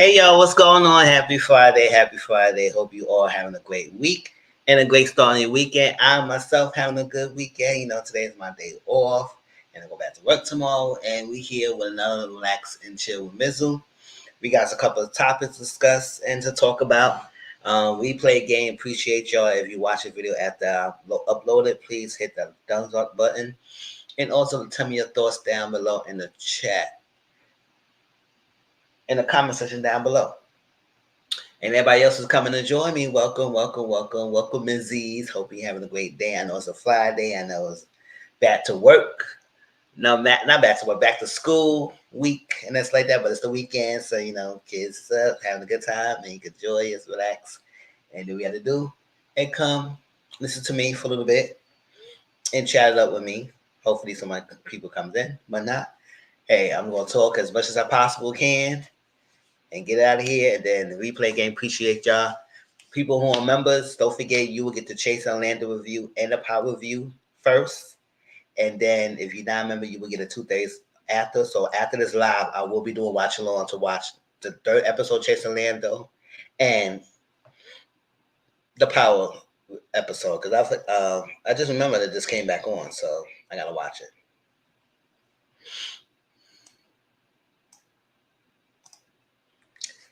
Hey y'all, what's going on? Happy Friday, happy Friday. Hope you all having a great week and a great start on your weekend. I myself having a good weekend. Today is my day off and I go back to work tomorrow. And we here with another relax and chill with Mizzle. We got a couple of topics to discuss and to talk about. We play a game. Appreciate y'all. If you watch the video after I upload it, please hit the thumbs up button. And also tell me your thoughts down below in the chat, in the comment section down below. And everybody else is coming to join me. Welcome, welcome, welcome, welcome, Mrs. Hope you're having a great day. I know it's a Friday. I know it's back to work. No, not back to work, back to school week, and it's like that. But it's the weekend, so kids having a good time, and you can enjoy, just relax, and do what you have to do, and come listen to me for a little bit and chat it up with me. Hopefully, some of my people comes in, but not. Hey, I'm gonna talk as much as I possibly can and get out of here. And then the replay game. Appreciate y'all. People who are members, don't forget you will get the Chase Orlando review and the Power review first. And then if you're not a member, you will get it 2 days after. So after this live, I will be doing watch along to watch the third episode, Chase Orlando, and the Power episode. Because I just remember that this came back on, so I gotta watch it.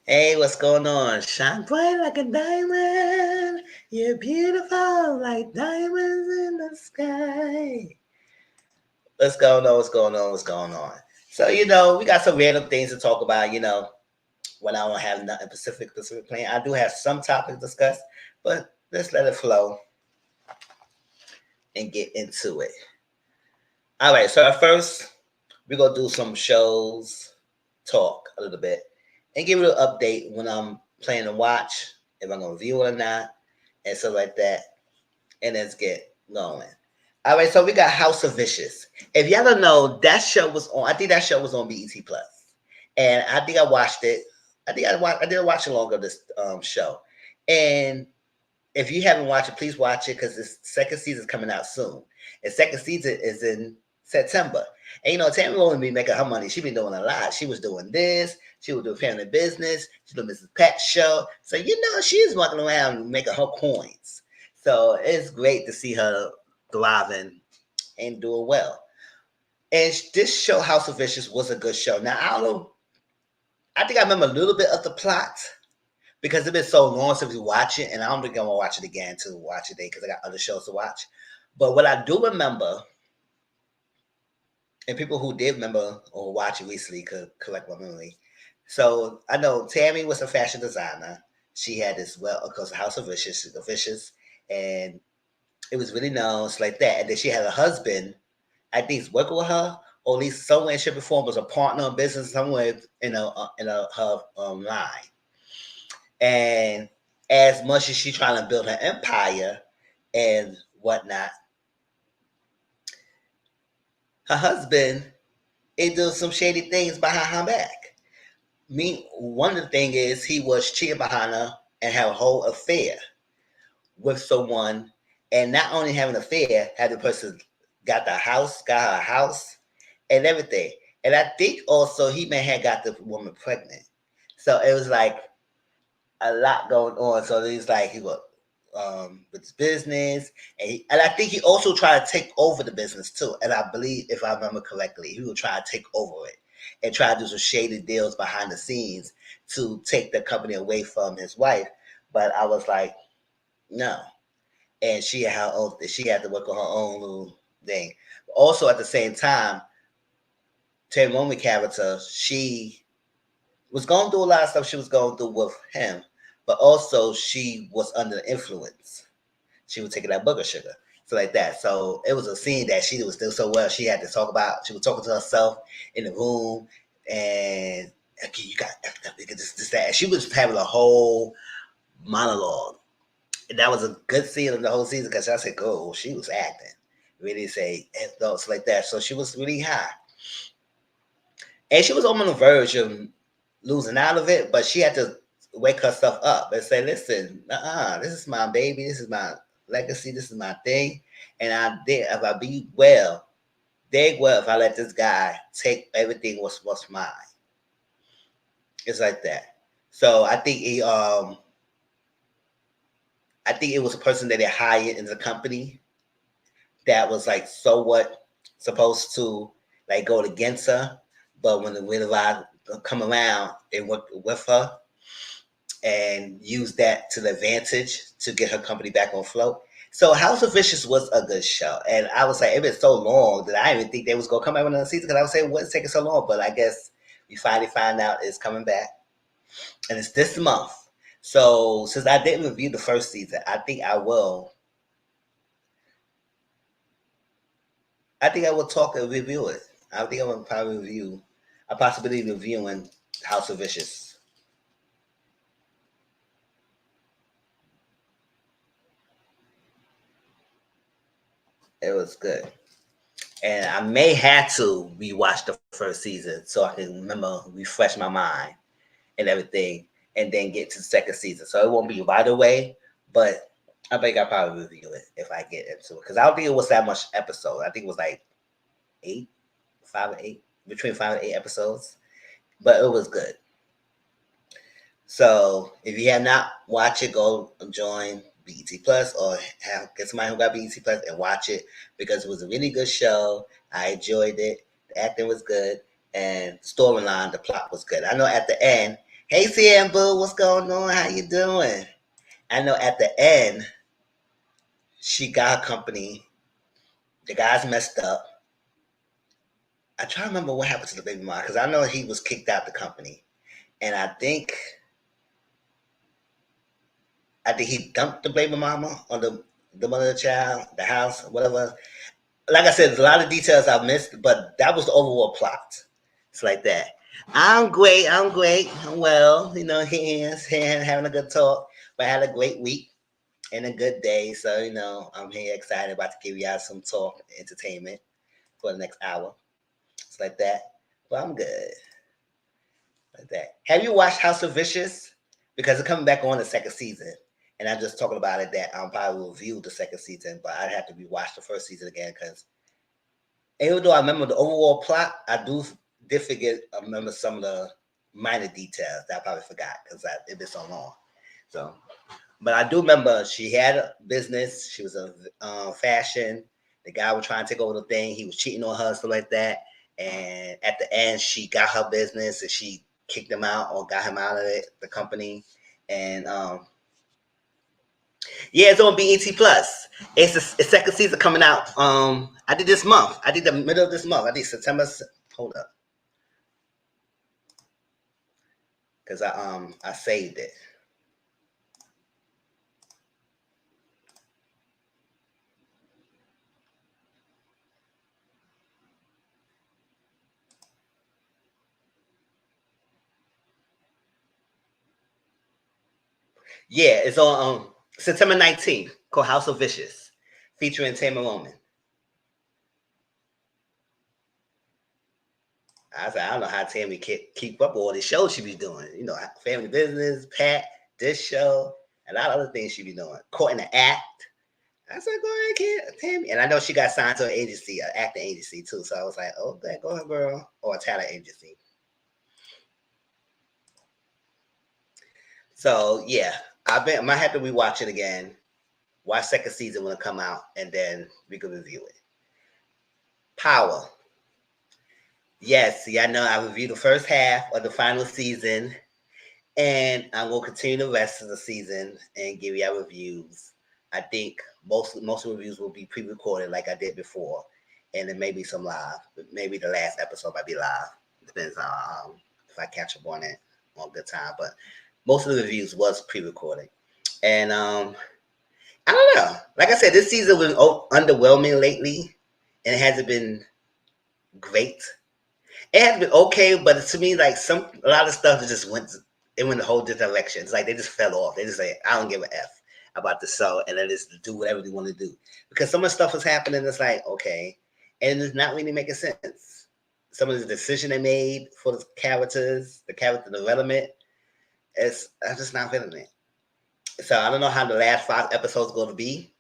Hey, what's going on? Shine bright like a diamond. You're beautiful like diamonds in the sky. What's going on? What's going on? What's going on? So, we got some random things to talk about, when I don't have nothing specific plan. I do have some topics to discuss, but let's let it flow and get into it. All right, so at first, we're going to do some shows, talk a little bit, and give you an update when I'm planning to watch, if I'm going to view it or not, and stuff like that. And let's get going. All right, so we got House of Vicious. If y'all don't know, that show was on. I think that show was on BET Plus, and I think I watched it. I did watch along of this show. And if you haven't watched it, please watch it because the second season is coming out soon. And second season is in September. And Tammy won't be making her money. She been doing a lot. She was doing this. She was doing family business. She doing Mrs. Pat's show. So she's walking around making her coins. So it's great to see her thriving and doing well. And this show, House of Vicious, was a good show. Now, I don't know. I think I remember a little bit of the plot because it's been so long since we watch it, and I don't think I'm going to watch it again to watch it today because I got other shows to watch. But what I do remember, and people who did remember or watch it recently could collect my memory. So I know Tammy was a fashion designer. She had this, of course, House of Vicious, and it was really known. It's like that. And then she had a husband, I think he's working with her, or at least somewhere in shape or form was a partner in business somewhere in her line. And as much as she trying to build her empire and whatnot, her husband is doing some shady things behind her back. One of the things is he was cheating behind her and had a whole affair with someone, and not only having an affair, had the person got her a house, and everything. And I think also he may have got the woman pregnant. So it was like a lot going on. So he's like he was with his business, and I think he also tried to take over the business too. And I believe, if I remember correctly, he would try to take over it and try to do some shady deals behind the scenes to take the company away from his wife. But I was like, no. And she had to work on her own little thing. Also, at the same time, Terry Momi character, she was going through a lot of stuff she was going through with him, but also she was under the influence. She was taking that booger sugar, so like that. So it was a scene that she was still so well. She had to talk about. She was talking to herself in the room, and okay, you got this, that. And she was having a whole monologue. And that was a good scene of the whole season because I said, "Go!" She was acting, really say thoughts like that. So she was really high, and she was on the verge of losing out of it, but she had to wake herself up and say, "Listen, this is my baby. This is my legacy. This is my thing, and if I be well, if I let this guy take everything what's mine." It's like that. So I think it was a person that they hired in the company that was like so what supposed to like go against her, but when the Wizard of Oz come around, they worked with her and used that to the advantage to get her company back on float. So House of Vicious was a good show, and I was like, it was so long that I didn't even think they was gonna come out with another season because I was saying, what's taking so long? But I guess we finally find out it's coming back, and it's this month. So since I didn't review the first season, I think I will. I think I will talk and review it. I think I will probably review. I possibly reviewing House of Vicious. It was good. And I may have to rewatch the first season so I can remember, refresh my mind and everything, and then get to the second season. So it won't be right away, but I think I'll probably review it if I get into it because I don't think it was that much episode. I think it was like eight, 5 or 8, between 5 and 8 episodes, but it was good. So if you have not watched it, go join BET Plus or get somebody who got BET Plus and watch it because it was a really good show. I enjoyed it. The acting was good and storyline, the plot was good. I know at the end, hey CM Boo, what's going on? How you doing? I know at the end she got her company. The guys messed up. I try to remember what happened to the baby mom because I know he was kicked out the company, and I think he dumped the baby mama on the mother of the child, the house, whatever. Like I said, there's a lot of details I missed, but that was the overall plot. It's like that. I'm great. I'm great. I'm well. Here having a good talk. But I had a great week and a good day. So, I'm here excited about to give y'all some talk entertainment for the next hour. It's like that. But I'm good. Like that. Have you watched House of Vicious? Because it's coming back on the second season. And I'm just talking about it that I'll probably review the second season, but I'd have to rewatch the first season again because even though I remember the overall plot, did forget. I remember some of the minor details that I probably forgot because it been so long. So, but I do remember she had a business. She was a fashion. The guy was trying to take over the thing. He was cheating on her, stuff like that. And at the end, she got her business and she kicked him out or got him out of the company. And yeah, it's on BET Plus. It's the second season coming out. I did this month. I did the middle of this month. I did September. Hold up, because I saved it. Yeah, it's on September 19th. Called House of Vicious, featuring Tamar Roman. I said, I don't know how Tammy keep up with all the shows she be doing. Family Business, Pat, this show, a lot of other things she be doing. Caught in the Act. I said, go ahead, kid, Tammy. And I know she got signed to an agency, an acting agency too. So I was like, oh, go ahead, girl. Or a talent agency. So yeah, I might have to rewatch it again. Watch second season when it come out, and then we can review it. Power. Yes, see, I know I reviewed the first half of the final season, and I'm gonna continue the rest of the season and give you our reviews. I think most reviews will be pre-recorded like I did before, and then maybe some live. Maybe the last episode might be live. Depends on if I catch up on it on good time. But most of the reviews was pre-recorded, and I don't know. Like I said, this season was underwhelming lately, and it hasn't been great. It has been okay, but to me, like a lot of stuff just went a whole different direction. It's like they just fell off. They just say, I don't give a f about the show, and then just do whatever they want to do because some of the stuff is happening. It's like okay, and it's not really making sense. Some of the decision they made for the character development, I'm just not feeling it. So I don't know how the last 5 episodes going to be,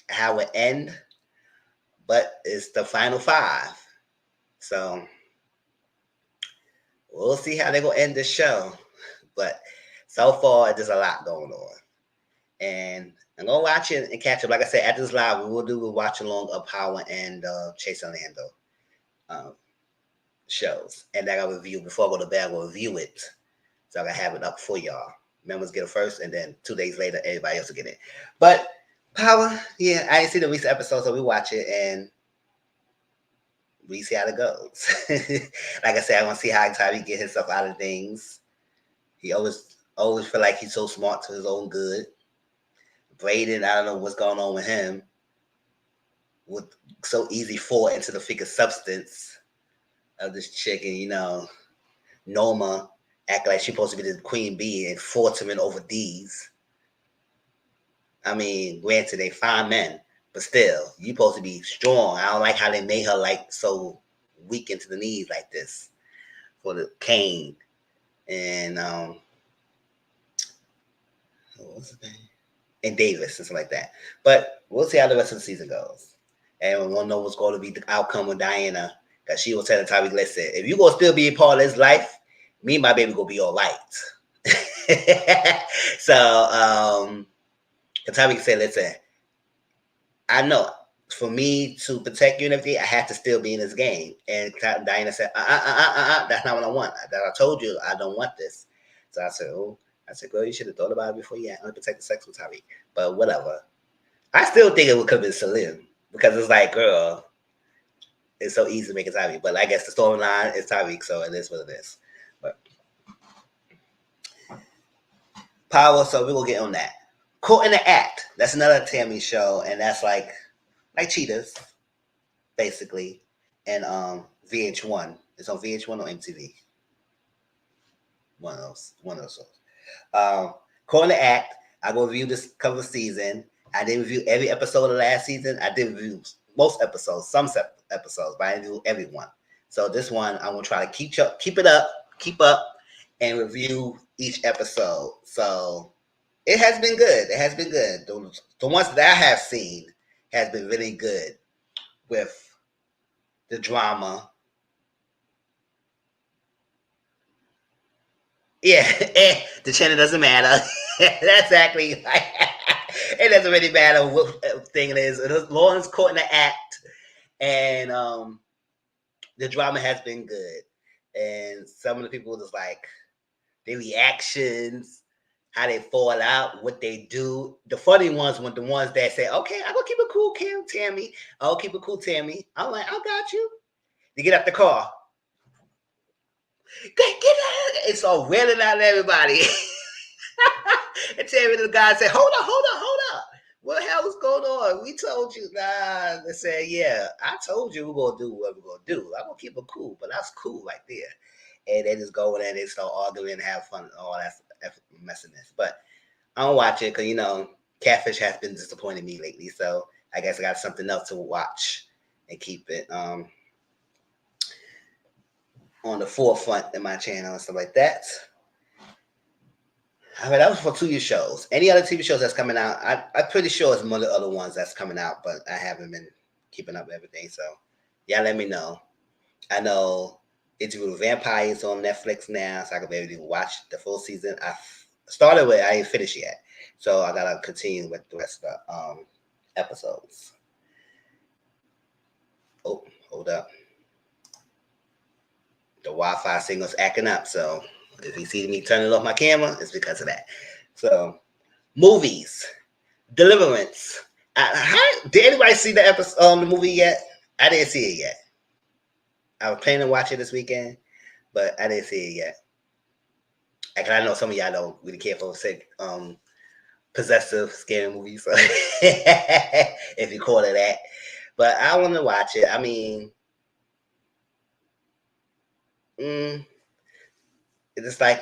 how it end, but it's the final 5. So we'll see how they're gonna end the show. But so far, there's a lot going on. And I'm going to watch it and catch up. Like I said, at this live, we will do a watch along of Power and Chase Orlando shows. And then I'll review, before I go to bed, I'll review it. So I can have it up for y'all. Members get it first, and then 2 days later, everybody else will get it. But Power, yeah, I didn't see the recent episode, so we watch it, and we see how it goes. Like I said, I want to see how he get himself out of things. He always feel like he's so smart to his own good. Braden, I don't know what's going on with him. Would so easy fall into the figure substance of this chick, and Norma act like she's supposed to be the queen bee and force him in over D's. I mean, granted, they fine men, but still, you supposed to be strong. I don't like how they made her like so weak into the knees like this for the Kane and what's his name? And Davis and stuff like that. But we'll see how the rest of the season goes. And we won't know what's going to be the outcome with Diana. Because she was telling Tyreek, listen, if you're going to still be a part of this life, me and my baby going to be all right. So, Tyreek said, listen, I know for me to protect you and everything, I have to still be in this game. And Diana said, that's not what I want. That I told you I don't want this. So I said, girl, you should have thought about it before you had unprotected sex with Tyreek. But whatever. I still think it could have been Salim. Because it's like, girl, it's so easy to make it Tyreek. But I guess the storyline is Tyreek, so it is what it is. But Power, so we're going to get on that. Caught in the Act. That's another Tammy show, and that's like Cheetahs, basically. And VH1. It's on VH1 or MTV. One of those shows. Caught in the Act. I will review this cover season. I didn't review every episode of last season. I did review most episodes, some episodes, but I didn't do every one. So this one, I'm gonna try to keep up, and review each episode. So it has been good. It has been good. The ones that I have seen has been really good with the drama. Yeah, the channel doesn't matter. That's exactly. It doesn't really matter what thing it is. Lauren's caught in the act, and the drama has been good. And some of the people just like their reactions, how they fall out, what they do. The funny ones were the ones that say, "Okay, I'm gonna keep it cool, Tammy. I'll keep it cool, Tammy." I'm like, "I got you." They get up the car. Get out! It's all wailing out at everybody. And Tammy, the guy said, hold up. What the hell is going on? We told you. Nah, they said, yeah, I told you we're going to do what we're going to do. I'm going to keep it cool, but that's cool right there. And they just go in there and they start arguing and have fun and all that messiness. But I don't watch it because, Catfish has been disappointing me lately. So I guess I got something else to watch and keep it on the forefront in my channel and stuff like that. I mean, that was for 2 year shows. Any other TV shows that's coming out, I'm pretty sure it's one of the other ones that's coming out, but I haven't been keeping up with everything. So, yeah, let me know. I know Interview with Vampires on Netflix now, so I can maybe watch the full season. I started with, I ain't finished yet, so I gotta continue with the rest of the episodes. Oh, hold up. The Wi-Fi signal's acting up, so if you see me turning off my camera, it's because of that. So, movies, Deliverance. Did anybody see the movie yet? I didn't see it yet. I was planning to watch it this weekend, but I didn't see it yet. I know some of y'all don't really care for possessive, scary movies, so if you call it that. But I want to watch it. I mean, it's just like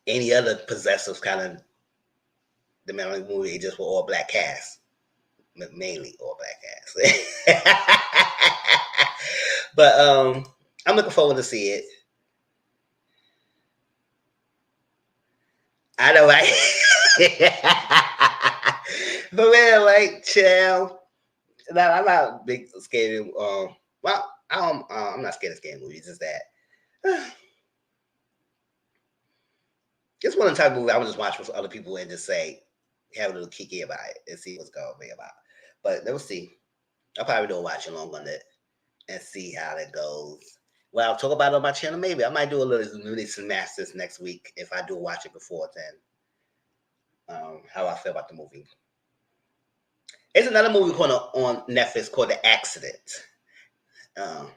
any other possessive kind of demonic movie. It just with all black cast, mainly all black cast. But I'm looking forward to see it. I know, right? For real, like, chill. Now, I'm not big scary. Well, I'm not scared of scary movies. It's just that It's one of the type of movie I would just watch with other people and just say, have a little kiki about it and see what's going to be about. But we'll see. I'll probably do a watch along on it and see how that goes. Well, I'll talk about it on my channel. Maybe I might do a little really synopsis next week if I do watch it before then. How I feel about the movie. There's another movie called on Netflix called The Accident. The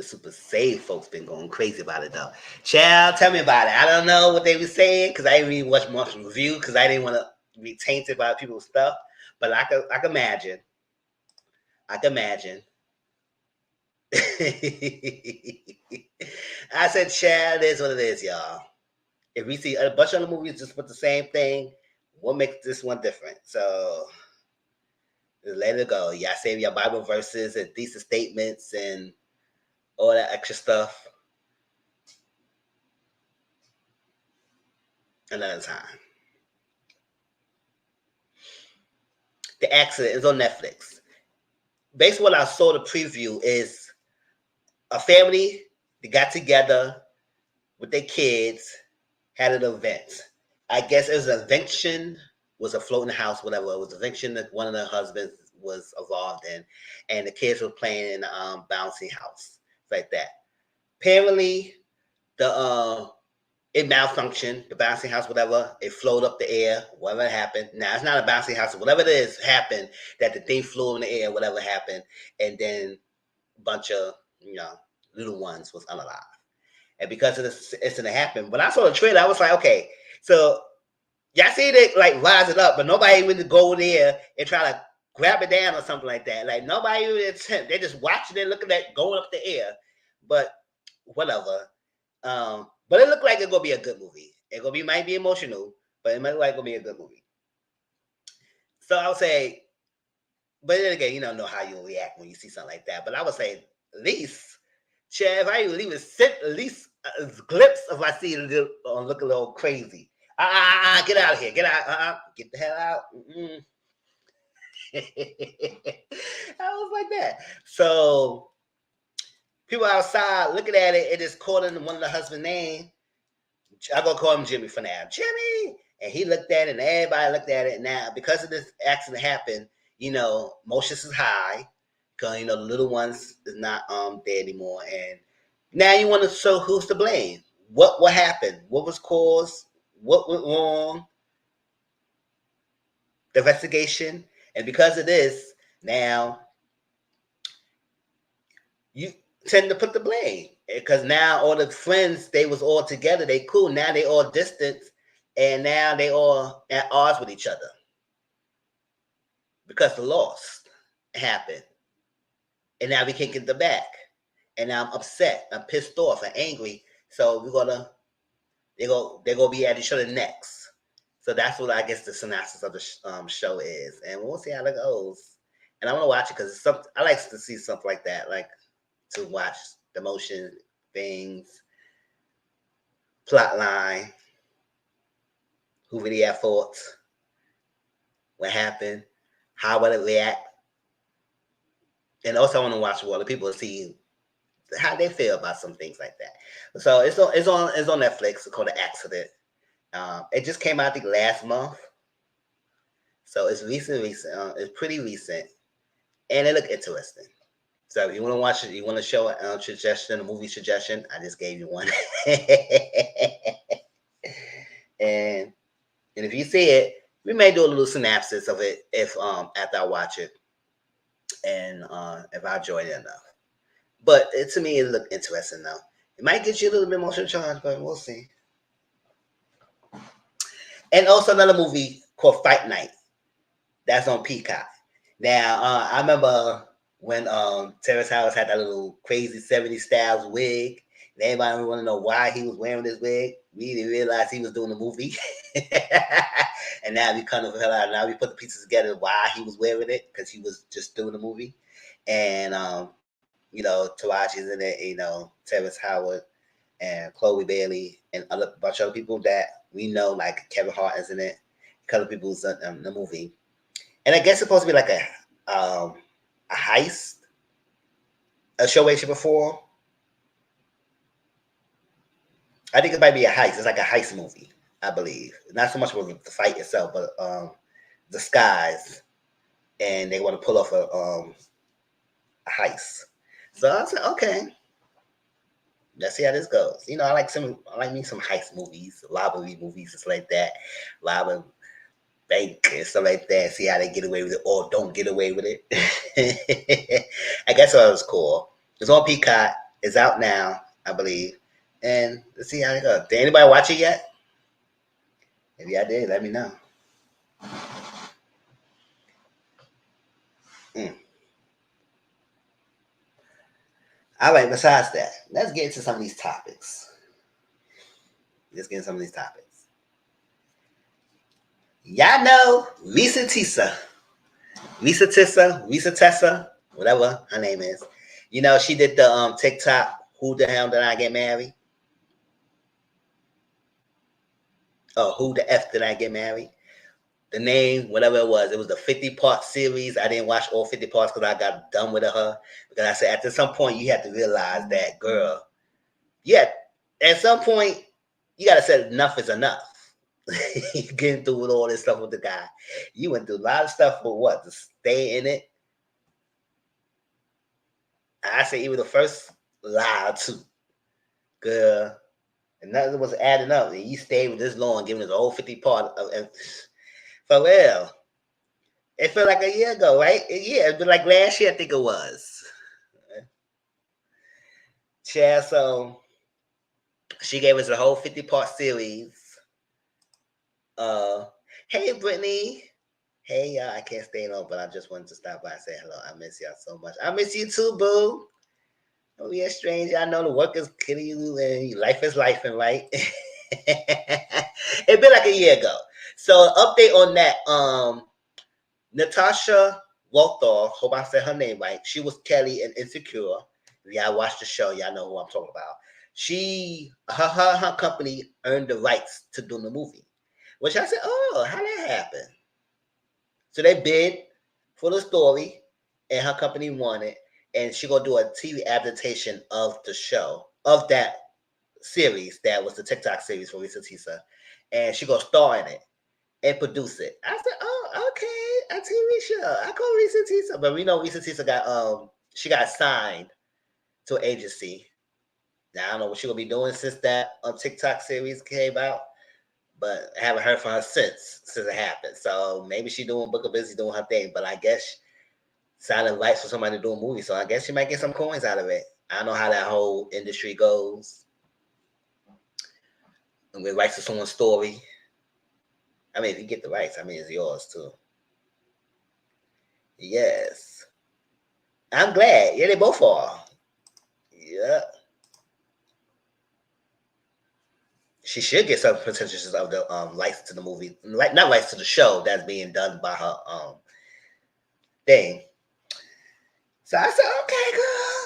Super Save folks been going crazy about it though. Child, tell me about it. I don't know what they were saying because I didn't really watch much review because I didn't want to be tainted by people's stuff. But I can imagine. I can imagine. I said, child, it is what it is, y'all. If we see a bunch of other movies just put the same thing, what makes this one different? So let it go. Y'all save your Bible verses and thesis statements and all that extra stuff another time. The Accident is on Netflix. Based on what I saw, the preview is a family that got together with their kids, had an event. I guess it was an eviction, was a floating house, whatever. It was an eviction that one of the husbands was involved in, and the kids were playing in a bouncy house, like that. Apparently, it malfunctioned, the bouncy house, whatever. It flowed up the air, whatever happened. Now, it's not a bouncy house. Whatever it is happened, that the thing flew in the air, whatever happened. And then a bunch of, little ones was unalive. And because of this incident happened, when I saw the trailer, I was like, okay, so y'all see it like rise it up, but nobody really go there and try to grab it down or something like that. Like nobody even attempt. They're just watching it, looking at going up the air. But whatever. But it looked like it's gonna be a good movie. Might be emotional, but it might look like it's gonna be a good movie. So I would say, but then again, you don't know how you react when you see something like that. But I would say at least, if I even leave it, at least a glimpse of I see it look a little crazy. Get out of here. Get out. Get the hell out. I was like that. So people outside looking at it, it is calling one of the husband's name. I'm gonna call him Jimmy for now. Jimmy! And he looked at it and everybody looked at it. Now, because of this accident happened, emotions is high. Because the little ones is not there anymore. And now you want to show who's to blame. What happened? What was caused? What went wrong? The investigation. And because of this, now you tend to put the blame. Because now all the friends, they was all together, they cool. Now they all distant, and now they all at odds with each other. Because the loss happened. And now we can't get them back. And now I'm upset. I'm pissed off. I'm angry. So they're gonna be at each other next. So that's what I guess the synopsis of the show is. And we'll see how it goes. And I want to watch it because it's something I like to see something like that, like to watch the motion things, plot line, who really had thoughts, what happened, how will it react. And also I want to watch what other people see how they feel about some things like that. So it's on Netflix. It's called The Accident. It just came out, I think, last month. So it's recent. It's pretty recent, and it looked interesting. So if you want to watch it, you want to show a suggestion, a movie suggestion, I just gave you one. and if you see it, we may do a little synopsis of it if after I watch it, and if I enjoyed it enough. But to me, it looked interesting though. It might get you a little bit emotional charge, but we'll see. And also another movie called Fight Night. That's on Peacock. Now, I remember when Terrence Howard had that little crazy 70s styles wig. And everybody want to know why he was wearing this wig. We didn't realize he was doing the movie. And now we kind of now we put the pieces together why he was wearing it, because he was just doing the movie. And Taraji's in it, Terrence Howard and Chloe Bailey and a bunch of other people that we know, like Kevin Hart is in it. A couple people's in the movie. And I guess it's supposed to be like a heist, a show way before. I think it might be a heist. It's like a heist movie, I believe. Not so much with the fight itself, but disguise, and they want to pull off a heist. So I said, okay, let's see how this goes. I like me some heist movies, robbery movies, just like that, robbing bank and stuff like that. See how they get away with it or don't get away with it. I guess that was cool. It's on Peacock. It's out now, I believe. And let's see how it goes. Did anybody watch it yet? If y'all did, let me know. Mm. All right, besides that, let's get into some of these topics. Let's get into some of these topics. Y'all know Lisa Tissa. Lisa Tessa, whatever her name is. She did the TikTok, Who the Hell Did I Get Married? Oh, Who the F Did I Get Married? The name, whatever it was the 50-part series. I didn't watch all 50 parts because I got done with her. Because I said, at some point, you have to realize that, girl, yeah, at some point, you got to say enough is enough. Getting through with all this stuff with the guy. You went through a lot of stuff for what? To stay in it? I say even the first lie or two. Girl, and nothing was adding up. And you stayed with this long, giving us the whole 50 part of for real. It felt like a year ago, right? Yeah, but like last year, I think it was. Yeah, so she gave us a whole 50-part series. Hey Brittany. Hey y'all, I can't stay on, but I just wanted to stop by and say hello. I miss y'all so much. I miss you too, boo. Don't be a stranger. I know the work is killing you and life is life, and right? It been like a year ago. So update on that. Natasha Walther, hope I said her name right. She was Kelly in Insecure. If y'all watch the show, y'all know who I'm talking about. Her company earned the rights to do the movie. Which I said, oh, how that happen? So they bid for the story, and her company won it, and she gonna do a TV adaptation of the show of that series that was the TikTok series for Lisa Tisa, and she gonna star in it and produce it. I said, oh, okay, a TV show. I call Lisa Tisa, but we know Lisa Tisa got she got signed to an agency. Now I don't know what she gonna be doing since that TikTok series came out, but I haven't heard from her since it happened. So maybe she doing book of business, doing her thing. But I guess signing rights for somebody to do a movie, so I guess she might get some coins out of it. I don't know how that whole industry goes. And with rights to someone's story, I mean, if you get the rights, I mean, it's yours too. Yes, I'm glad. Yeah, they both are. Yeah, she should get some percentages of the rights to the movie, like not rights to the show that's being done by her thing. So I said, okay, girl,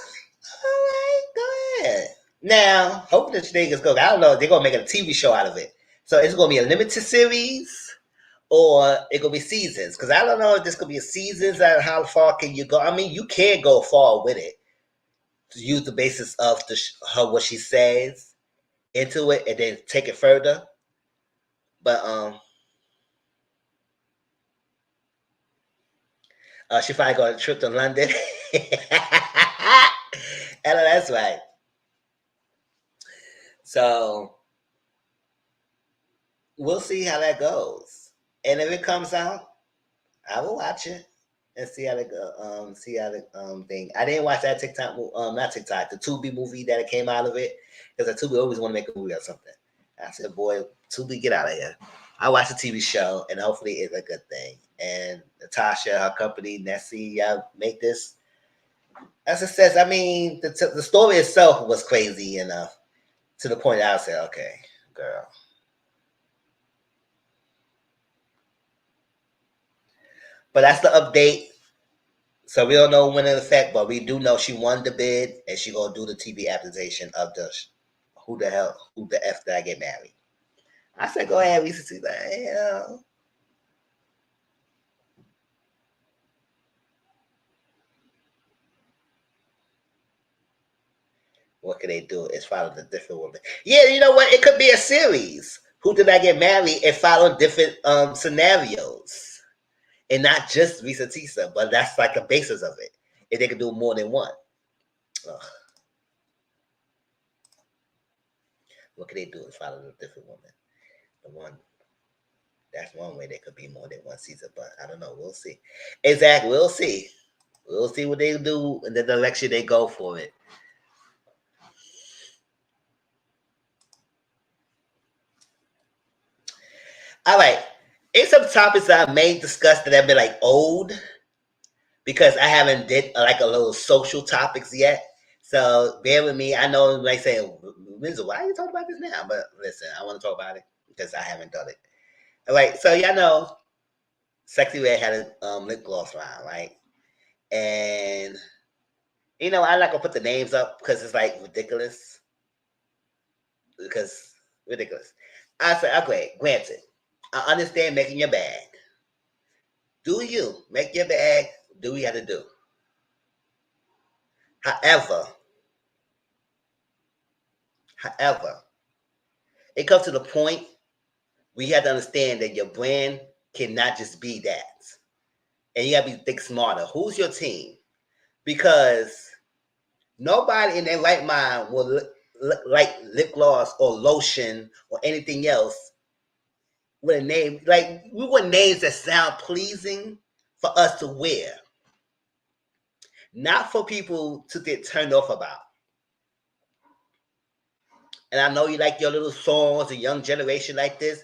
all right, go ahead. Now, hope this thing is good. I don't know. They're gonna make a TV show out of it, so it's gonna be a limited series or it could be seasons. Because I don't know if this could be a seasons and how far can you go. I mean, you can't go far with it. To use the basis of her what she says into it and then take it further. But she probably got a trip to London. And that's right. So we'll see how that goes. And if it comes out, I will watch it and see how the thing. I didn't watch that TikTok, not TikTok, the Tubi movie that it came out of it because the Tubi always want to make a movie or something. I said, boy, Tubi, get out of here. I watched a TV show and hopefully it's a good thing. And Natasha, her company, Nessie, y'all make this. As it says, I mean, the story itself was crazy enough to the point that I said, okay, girl. But that's the update. So we don't know when in effect, but we do know she won the bid and she gonna do the TV adaptation of the who the F did I get married? I said go ahead, Lisa. She's like, yeah. What can they do? Is follow the different women. Yeah, you know what? It could be a series. Who did I get married and follow different scenarios, and not just Risa Tisa, but that's like the basis of it. If they could do more than one, ugh. What can they do? Is follow the different women. The one that's one way there could be more than one season, but I don't know. We'll see. Exactly, we'll see. We'll see what they do in the direction they go for it. All right. It's some topics that I may discuss that have been like old because I haven't did like a little social topics yet. So bear with me. I know they say, Windsor, why are you talking about this now? But listen, I want to talk about it because I haven't done it. All right. So y'all know Sexy Red had a lip gloss line, right? And I'm not gonna put the names up because it's like ridiculous. Because ridiculous. I said, okay, granted, I understand making your bag. Do you make your bag? Do we have to do? However, however, it comes to the point where you have to understand that your brand cannot just be that, and you got to be think smarter. Who's your team? Because nobody in their right mind will like lip gloss or lotion or anything else with a name like we want names that sound pleasing for us to wear, not for people to get turned off about. And I know you like your little songs, a young generation like this,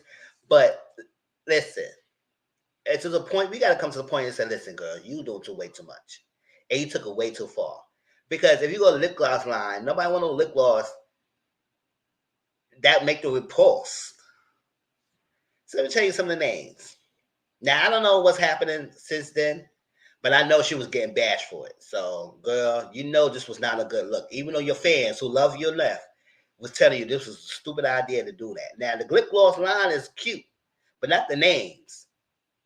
but listen, and to the point, we got to come to the point and say, listen, girl, you doing way too much. And you took it way too far. Because if you go to lip gloss line, nobody want no lip gloss that make the repulse. So let me tell you some of the names. Now, I don't know what's happening since then, but I know she was getting bashed for it. So, girl, this was not a good look. Even though your fans who love your left was telling you this was a stupid idea to do that. Now, the lip gloss line is cute, but not the names.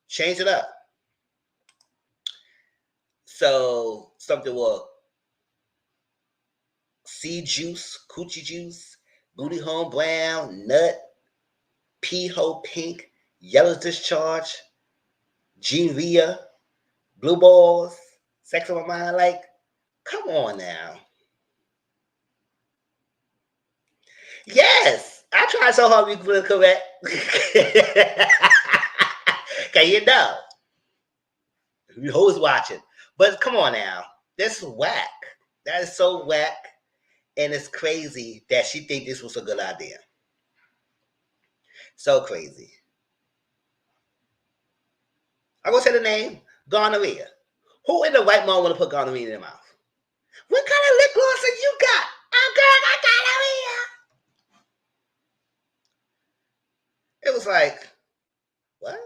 Change it up. So, something will Sea Juice, Coochie Juice, Booty Home Brown, Nut, Pea Hole Pink, Yellow Discharge, Gene Via, Blue Balls, Sex on My Mind. Like, come on now. Yes, I tried so hard to be politically correct. Cause who's watching. But come on now, this is whack. That is so whack, and it's crazy that she think this was a good idea. So crazy. I'm gonna say the name gonorrhea. Who in the right mind want to put gonorrhea in their mouth? What kind of lip gloss have you got? Oh, girl, I got gonorrhea. It was like, what?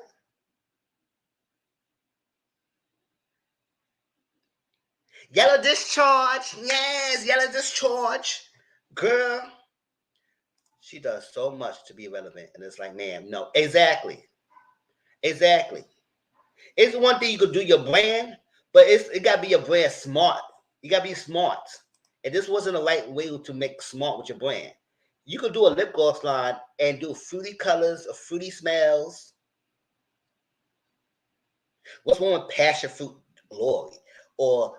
Yellow discharge. Yes, yellow discharge. Girl, she does so much to be relevant. And it's like, ma'am, no. Exactly. Exactly. It's one thing you could do your brand, but it got to be your brand smart. You got to be smart. And this wasn't the right way to make smart with your brand. You could do a lip gloss line and do fruity colors or fruity smells. What's wrong with passion fruit glory or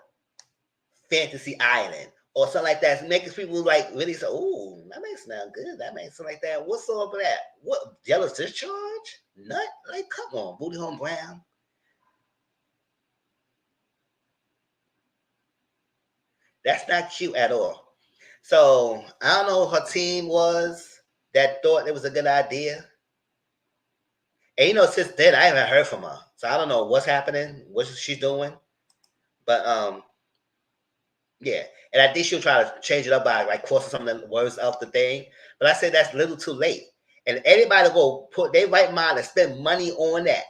fantasy island or something like that? Making people like really say, "Oh, that makes sound good. That makes something like that." What's up with that? What yellow discharge? Nut? Like, come on, Booty Home Brown. That's not cute at all. So I don't know who her team was that thought it was a good idea. And since then I haven't heard from her. So I don't know what's happening, what she's doing. But yeah. And I think she'll try to change it up by like crossing some of the words off the thing. But I said that's a little too late. And anybody go put their right mind and spend money on that.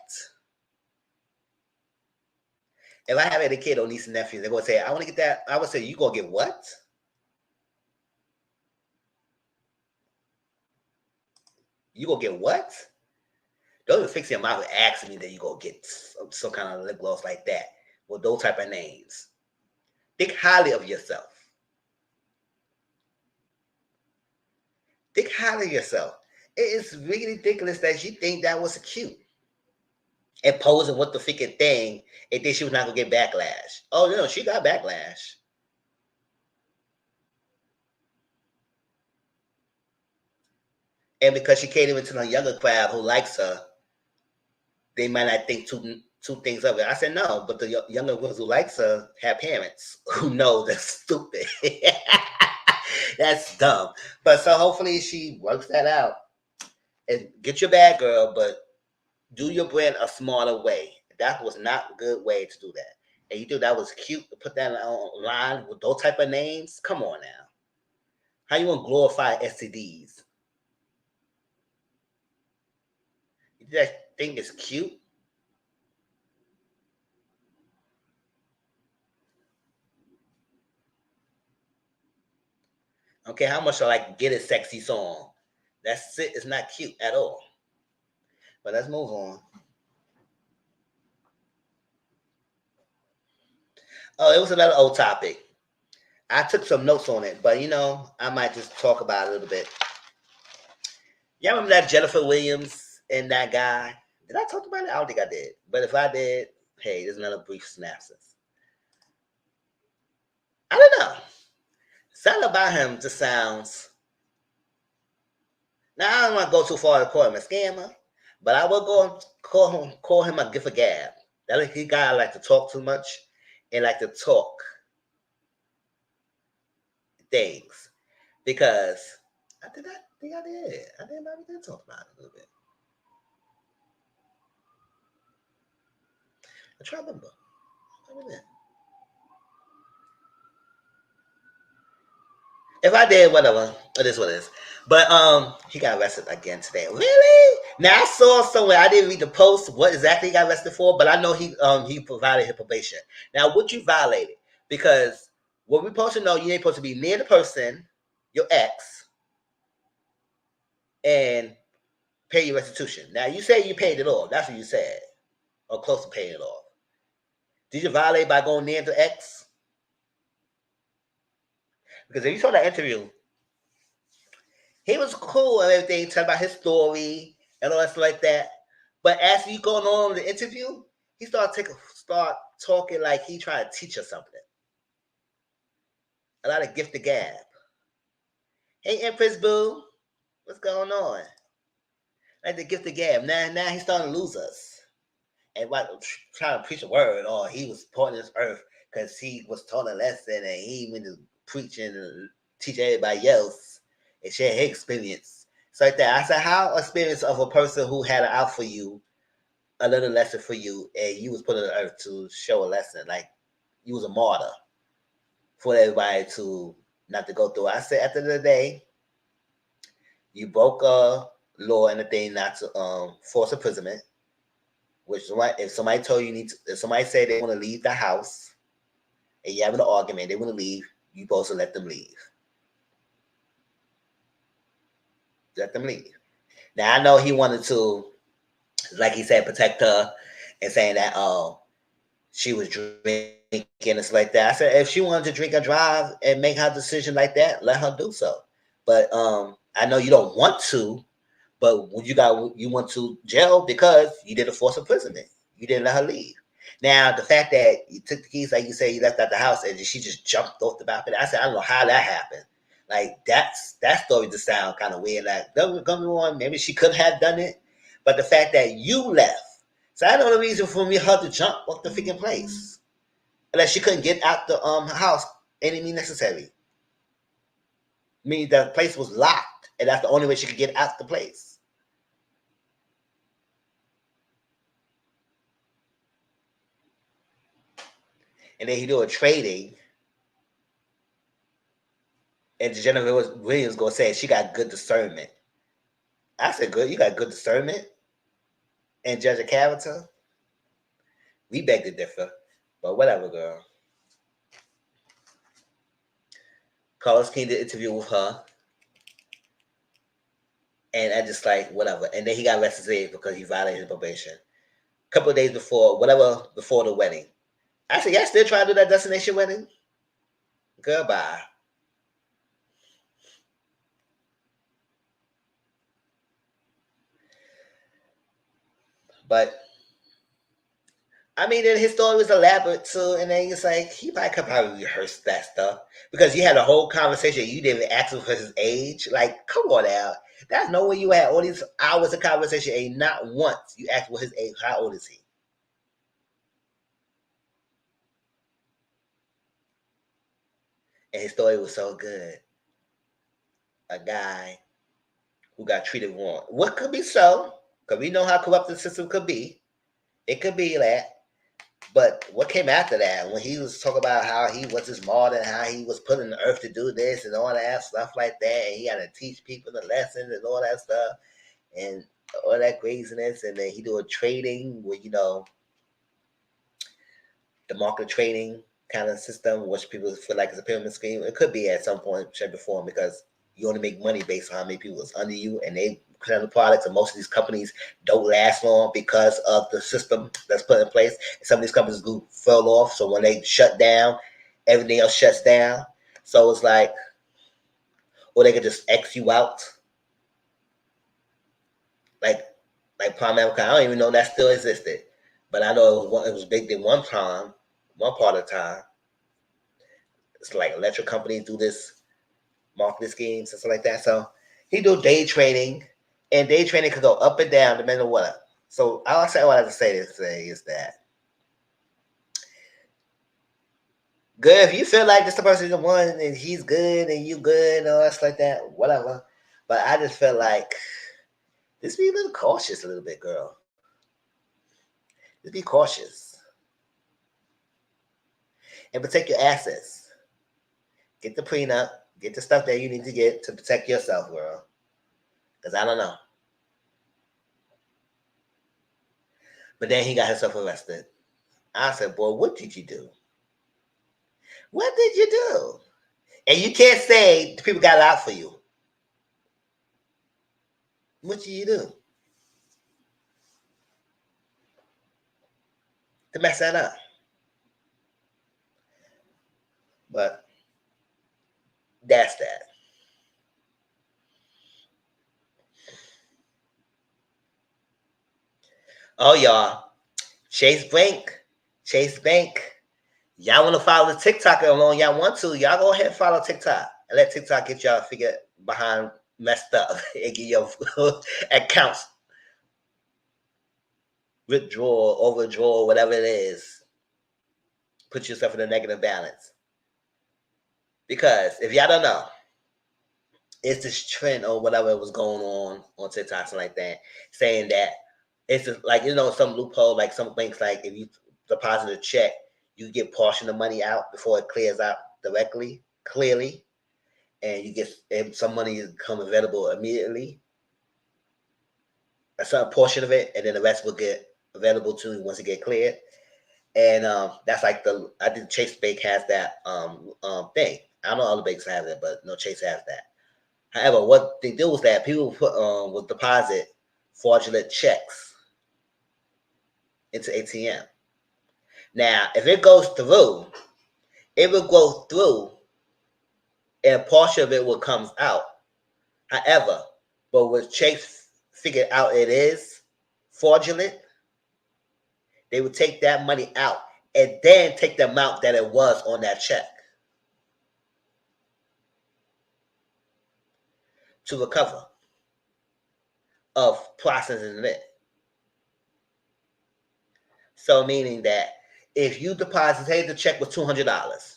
If I have any kid or niece and nephews, they're gonna say, I want to get that. I would say, you gonna get what? You gonna get what? Don't even fix your mouth and ask me that you gonna get some kind of lip gloss like that with those type of names. Think highly of yourself. Think highly of yourself. It is really ridiculous that you think that was cute and posing with the freaking thing and think she was not gonna get backlash. Oh no, she got backlash. And because she came into the younger crowd who likes her, they might not think two things of it. I said no, but the younger ones who likes her have parents who know that's stupid. That's dumb. But so hopefully she works that out and get your bag, girl. But do your brand a smarter way. That was not a good way to do that. And you think that was cute to put that online with those type of names? Come on now. How you want to glorify STDs? You just think it's cute? Okay, how much I like get a sexy song? That's it. It's not cute at all. But let's move on. Oh, it was another old topic. I took some notes on it, but I might just talk about it a little bit. Y'all remember that Jennifer Williams and that guy? Did I talk about it? I don't think I did. But if I did, hey, there's another brief synopsis. I don't know. Something about him just sounds. Now I don't want to go too far to call him a scammer, but I will go and call him a gift of gab. That he guy like to talk too much and like to talk things because I think I did. I think maybe did talk about it a little bit. I try to remember. If I did, whatever. It is what it is. But he got arrested again today. Really? Now I saw somewhere. I didn't read the post what exactly he got arrested for, but I know he provided his probation. Now, would you violate it? Because what we're supposed to know, you ain't supposed to be near the person, your ex, and pay your restitution. Now you say you paid it off. That's what you said, or close to paying it off. Did you violate by going near the ex? Because if you saw that interview, he was cool and everything, talking about his story and all that stuff like that. But as you going on in the interview, he start talking like he trying to teach us something. A lot of gift to gab. Hey Empress Boo, what's going on? Like the gift to gab. Now he's starting to lose us. And what trying to preach a word, or he was pointing this earth because he was taught a lesson and he went to preaching and teach everybody else and share his experience. So like that. I said, how experience of a person who had it out for you, a little lesson for you, and you was put on the earth to show a lesson. Like you was a martyr for everybody to not to go through. I said at the end of the day, you broke a law and a thing not to force imprisonment. Which if somebody told you if somebody said they want to leave the house and you having an argument, they want to leave, you supposed to let them leave. Let them leave. Now I know he wanted to, like he said, protect her and saying that she was drinking and stuff like that. I said if she wanted to drink and drive and make her decision like that, let her do so. But I know you don't want to, but you went to jail because you did a forced imprisonment. You didn't let her leave. Now the fact that you took the keys, like you say, you left out the house and she just jumped off the balcony. I said I don't know how that happened. Like that story just sounds kind of weird. Like don't get me wrong, maybe she could have done it, but the fact that you left, so I know the reason for me her to jump off the freaking place, unless she couldn't get out the house any means necessary. Meaning the place was locked, and that's the only way she could get out the place. And then he do a trading, and Jennifer Williams gonna say she got good discernment. I said, "Good, you got good discernment and judge a character." We beg to differ, but whatever, girl. Carlos King did an interview with her, and I just like whatever. And then he got arrested because he violated his probation. A couple of days before, whatever, before the wedding. I said, "Y'all still trying to do that destination wedding?" Goodbye. But I mean, then his story was elaborate too, and then it's like he could probably rehearse that stuff because you had a whole conversation. You didn't even ask him for his age. Like, come on now, that's no way you had all these hours of conversation, and not once you asked what his age. How old is he? And his story was so good. A guy who got treated wrong. What could be so? Because we know how corrupt the system could be. It could be that. But what came after that, when he was talking about how he was his martyr and how he was put in the earth to do this and all that stuff like that, and he had to teach people the lessons and all that stuff and all that craziness, and then he doing trading with the market trading kind of system, which people feel like is a pyramid scheme. It could be at some point, shape, or form, because you only make money based on how many people is under you, and they kind of products. And most of these companies don't last long because of the system that's put in place. And some of these companies go fell off, so when they shut down, everything else shuts down. So it's like, or they could just X you out, like Prime America. I don't even know that still existed, but I know it was big in one time, one part of the time. It's like electric companies do this marketing schemes and stuff like that. So he do day trading, and day trading could go up and down depending on what. So I'll say what I have to say today is that good if you feel like this the person the one and he's good and you good and all that stuff like that, whatever. But I just felt like just be a little cautious a little bit, girl. Just be cautious and protect your assets. Get the prenup, get the stuff that you need to get to protect yourself, girl. Because I don't know. But then he got himself arrested. I said, boy, what did you do? What did you do? And you can't say the people got it out for you. What did you do to mess that up? But that's that. Oh, y'all. Chase Bank. Chase Bank. Y'all want to follow the TikTok along? Y'all want to? Y'all go ahead and follow TikTok and let TikTok get y'all figure behind messed up and get your accounts withdraw, overdraw, whatever it is. Put yourself in a negative balance. Because if y'all don't know, it's this trend or whatever was going on TikTok, something like that, saying that it's just like some loophole, like some banks, like if you deposit a check, you get portion of money out before it clears out clearly, and you get some money come available immediately, a certain portion of it, and then the rest will get available to you once it get cleared. And that's like I think Chase Bank has that thing. I don't know other banks have it, but no, Chase has that. However, what they do is that people will deposit fraudulent checks into ATM. Now, if it goes through, it will go through, and a portion of it will come out. However, but what Chase figured out it is fraudulent, they would take that money out and then take the amount that it was on that check to recover of processing it. So meaning that if you deposit, say the check was $200,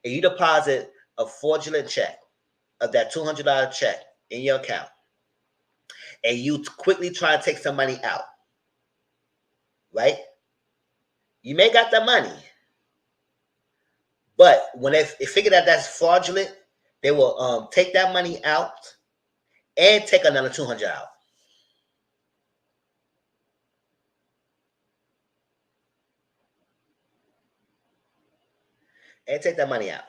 and you deposit a fraudulent check of that $200 check in your account, and you quickly try to take some money out, right? You may got the money, but when they figure that that's fraudulent, they will take that money out and take another 200 out. And take that money out.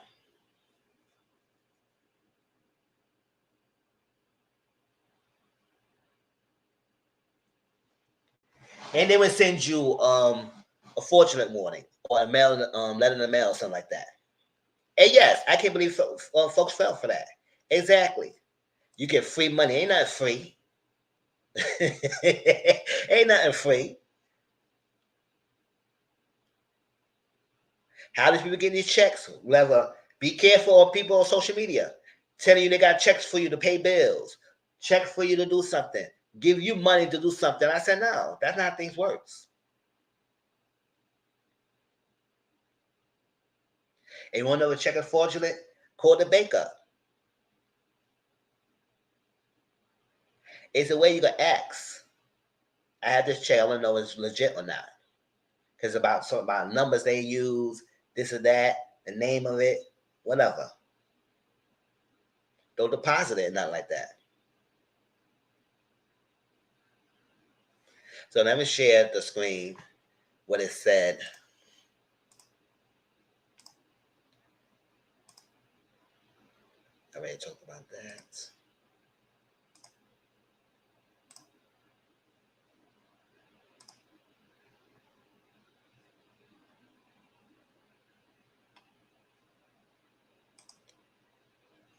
And they would send you a fortunate warning or a mail letter in the mail, something like that. And yes, I can't believe folks fell for that. Exactly. You get free money. Ain't not free. Ain't nothing free. How does people get these checks? Whatever. Be careful of people on social media telling you they got checks for you to pay bills, checks for you to do something, give you money to do something. I said, no, that's not how things works. And you want to know if a check is fraudulent? Call the banker. It's a way you can ask. I have this check. I want to know if it's legit or not. Because about something about numbers they use, this or that, the name of it, whatever. Don't deposit it, not like that. So let me share the screen what it said. I already talked about that.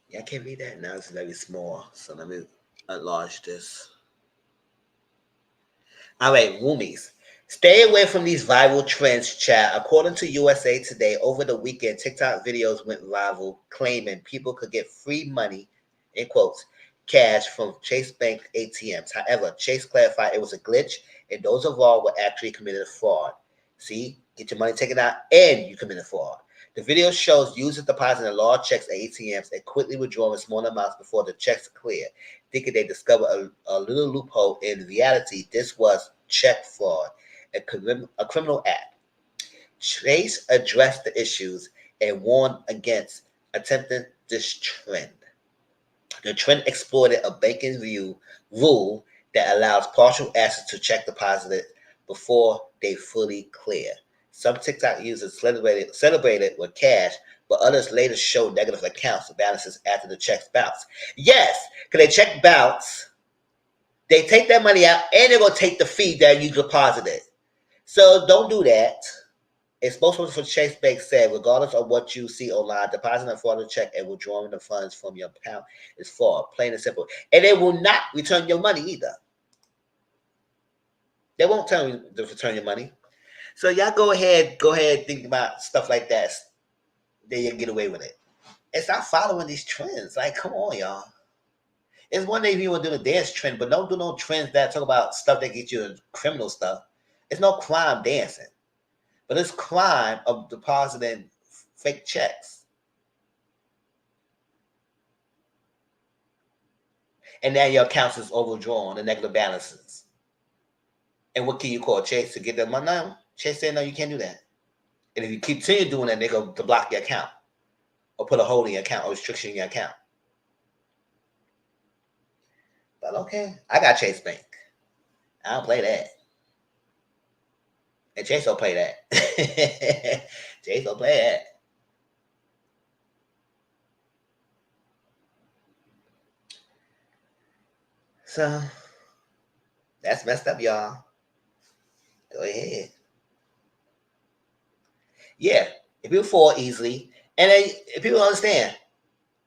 Yeah, I can't read that now. It's very small. So let me enlarge this. All right, Woomies. Stay away from these viral trends, chat. According to USA Today, over the weekend, TikTok videos went viral claiming people could get free money, in quotes, cash from Chase Bank ATMs. However, Chase clarified it was a glitch and those involved were actually committed fraud. See, get your money taken out and you committed fraud. The video shows users depositing large checks at ATMs and quickly withdrawing small amounts before the checks clear, thinking they discovered a little loophole. In reality, this was check fraud, a criminal act. Chase addressed the issues and warned against attempting this trend. The trend exploited a banking rule that allows partial assets to check deposited before they fully clear. Some TikTok users celebrated with cash, but others later showed negative accounts balances after the checks bounce. Yes, because they check bounce, they take that money out, and they're going to take the fee that you deposited. So don't do that. A spokesperson for Chase Bank said, regardless of what you see online, depositing a fraudulent check and withdrawing the funds from your account is fraud, plain and simple. And they will not return your money either. They won't tell you to return your money. So y'all go ahead, think about stuff like that. Then you'll get away with it. And stop following these trends. Like, come on, y'all. It's one thing if you want to do the dance trend, but don't do no trends that talk about stuff that get you in criminal stuff. It's no crime dancing. But it's crime of depositing fake checks. And now your accounts is overdrawn and negative balances. And what can you call Chase to get them money? No, Chase said, no, you can't do that. And if you continue doing that, they're going to block your account or put a hold in your account or restriction in your account. But okay, I got Chase Bank. I don't play that. And Chase don't play that. Chase don't play that. So that's messed up, y'all. Go ahead. Yeah, if people fall easily, and then if people understand,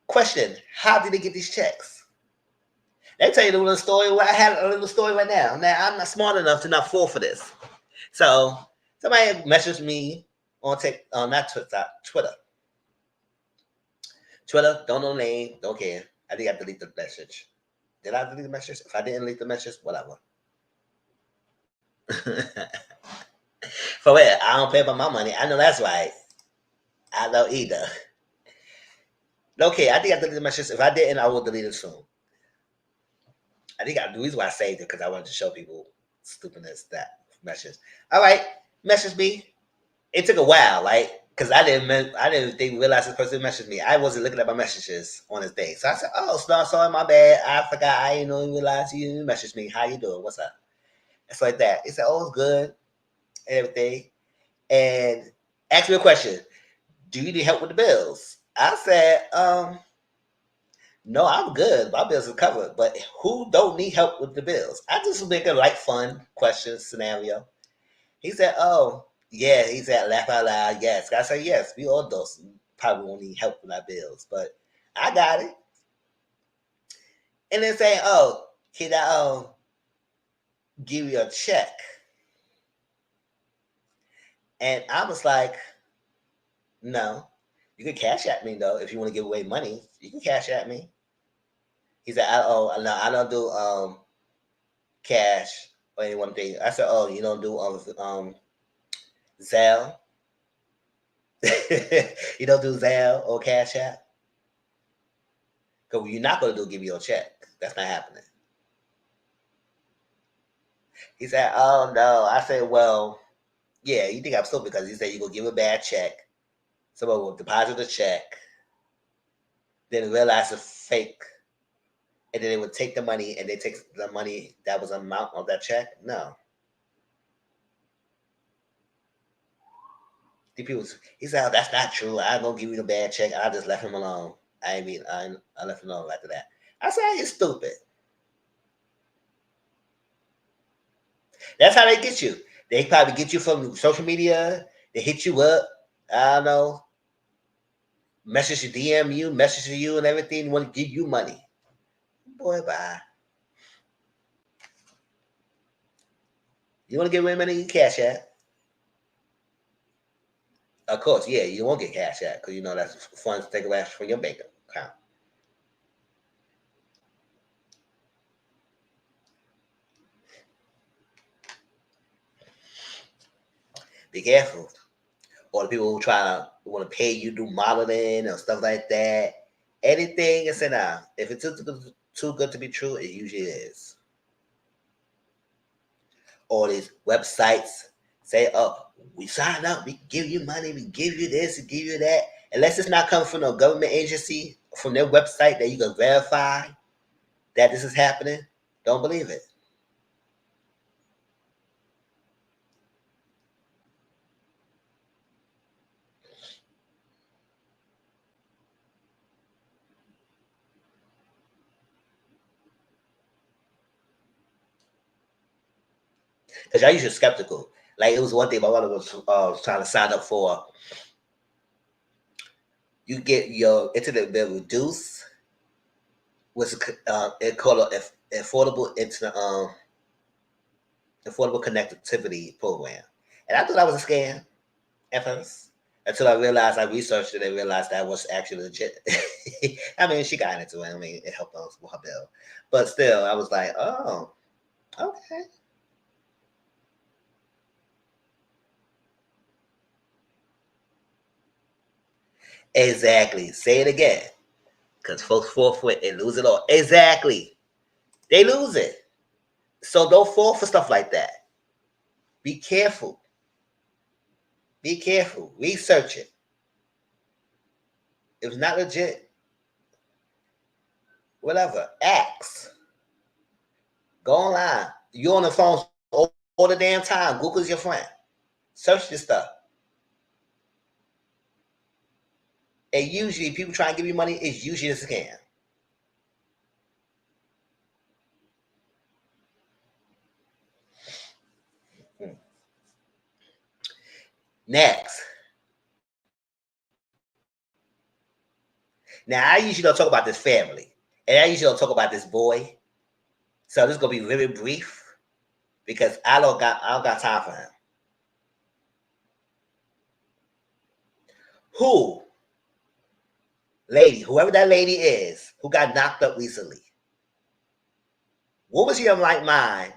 question, how did they get these checks? Let me tell you a little story. I had a little story right now. Now, I'm not smart enough to not fall for this. So somebody messaged me on not Twitter, Twitter. Twitter, don't know name, don't care. I think I deleted the message. Did I delete the message? If I didn't delete the message, whatever. For real, I don't pay about my money. I know that's right. I know either. Okay, I think I deleted the message. If I didn't, I will delete it soon. I think the reason why I saved it because I wanted to show people stupidness that message. All right, message me. It took a while, like because I didn't think realize this person messaged me. I wasn't looking at my messages on this day, so I said, "Oh, sorry, my bad. I forgot. I didn't know you realized you messaged me. How you doing? What's up?" It's like that. He said, "Oh, it's good, everything," and asked me a question. Do you need help with the bills? I said, no, I'm good. My bills are covered. But who don't need help with the bills? I just make a light, fun question scenario. He said, oh, yeah. He said, laugh out loud. Yes. I said, yes, we all those probably won't need help with our bills. But I got it. And then saying, oh, kid, give you a check. And I was like, no. You can cash at me though if you want to give away money. You can cash at me. He said, "Oh no, I don't do cash or any one thing." I said, "Oh, you don't do Zelle? You don't do Zelle or Cash App? Because you're not going to give you a check. That's not happening." He said, "Oh no." I said, "Well, yeah, you think I'm stupid because you said you're gonna give a bad check. Someone will deposit the check, then realize it's fake, and then they would take the money and they take the money that was the amount of that check. No." The people, he said, "Oh, that's not true. I ain't gonna give you the bad check." I just left him alone. I left him alone after that. I said, "You're stupid." That's how they get you. They probably get you from social media. They hit you up. I don't know. Message you, DM you, message you, and everything. Want to give you money. Boy, bye. You want to give away money? You cash out. Of course, yeah, you won't get cash out because you know that's funds taken away from your bank account. Be careful. Or the people who try to want to pay you do modeling or stuff like that. Anything is enough. If it's too good to be true, it usually is. All these websites say, "Oh, we sign up, we give you money, we give you this, we give you that." Unless it's not coming from no government agency, from their website that you can verify that this is happening, don't believe it. Because I usually skeptical. Like it was one thing my mother was trying to sign up for. You get your internet bill reduced, which it called an affordable internet affordable connectivity program, and I thought that was a scam at first. Until I realized, I researched it and realized that was actually legit. I mean, she got into it. I mean, it helped us with her bill. But still, I was like, oh, okay. Exactly. Say it again. Because folks forfeit and lose it all. Exactly. They lose it. So don't fall for stuff like that. Be careful. Be careful. Research it. If it's not legit, whatever. Ask. Go online. You're on the phone all the damn time. Google's your friend. Search this stuff. And usually people try to give you money, it's usually a scam. Hmm. Next. Now I usually don't talk about this family. And I usually don't talk about this boy. So this is gonna be very brief because I don't got time for him. Who, lady, whoever that lady is, who got knocked up recently, what was your right mind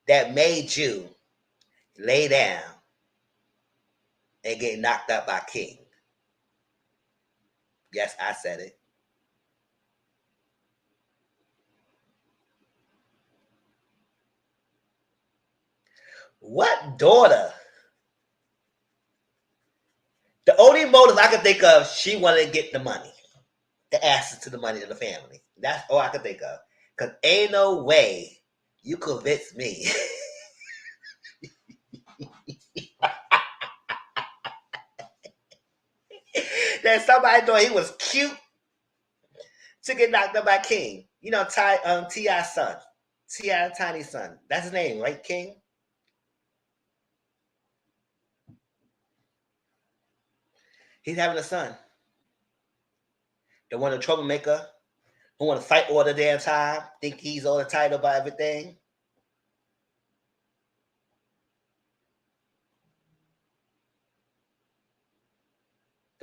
that made you lay down and get knocked up by King? Yes, I said it. What daughter? The only motive I could think of, she wanted to get the money, the access to the money to the family. That's all I could think of. Cause ain't no way you convince me that somebody thought he was cute to get knocked up by King. You know, T.I.'s son. T.I. Tiny's son. That's his name, right, King? He's having a son. The one, a troublemaker, who want to fight all the damn time, think he's all entitled about everything.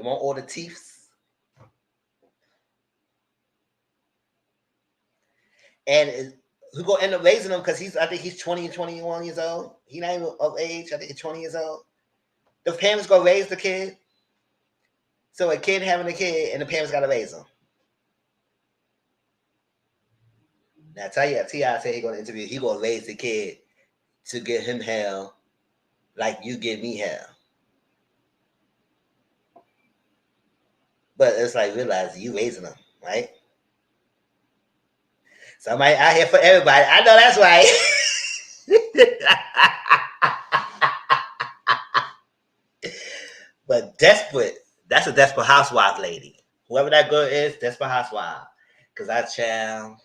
Them on all the teeths. And who gonna end up raising them? Because I think he's 20 and 21 years old. He not even of age. I think he's 20 years old. The parents gonna raise the kid. So a kid having a kid, and the parents gotta raise them. Now tell you, T.I. said he gonna interview. He gonna raise the kid to give him hell, like you give me hell. But it's like realize you raising them, right? Somebody out here for everybody. I know that's right. But desperate. That's a desperate housewife lady. Whoever that girl is, desperate housewife. Cause I child,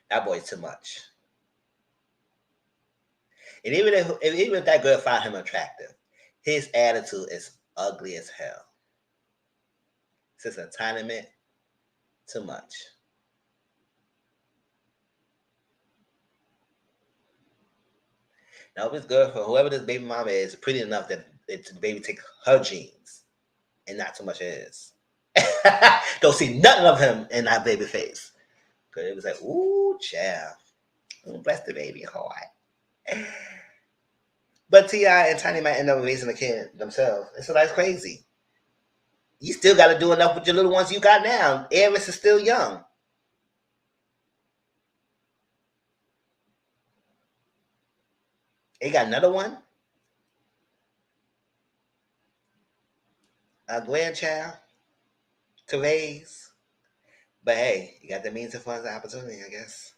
that boy's too much. And even if that girl found him attractive, his attitude is ugly as hell. Since entitlement, too much. Now, if this girlfriend, whoever this baby mama is, pretty enough that the baby take her genes and not too much of his. Don't see nothing of him in that baby face. Because it was like, ooh, child. Bless the baby heart. But T.I. and Tiny might end up raising a kid themselves. And so that's crazy. You still got to do enough with your little ones you got now. Eris is still young. They got another one. A grandchild to raise. But hey, you got the means of funds and opportunity, I guess.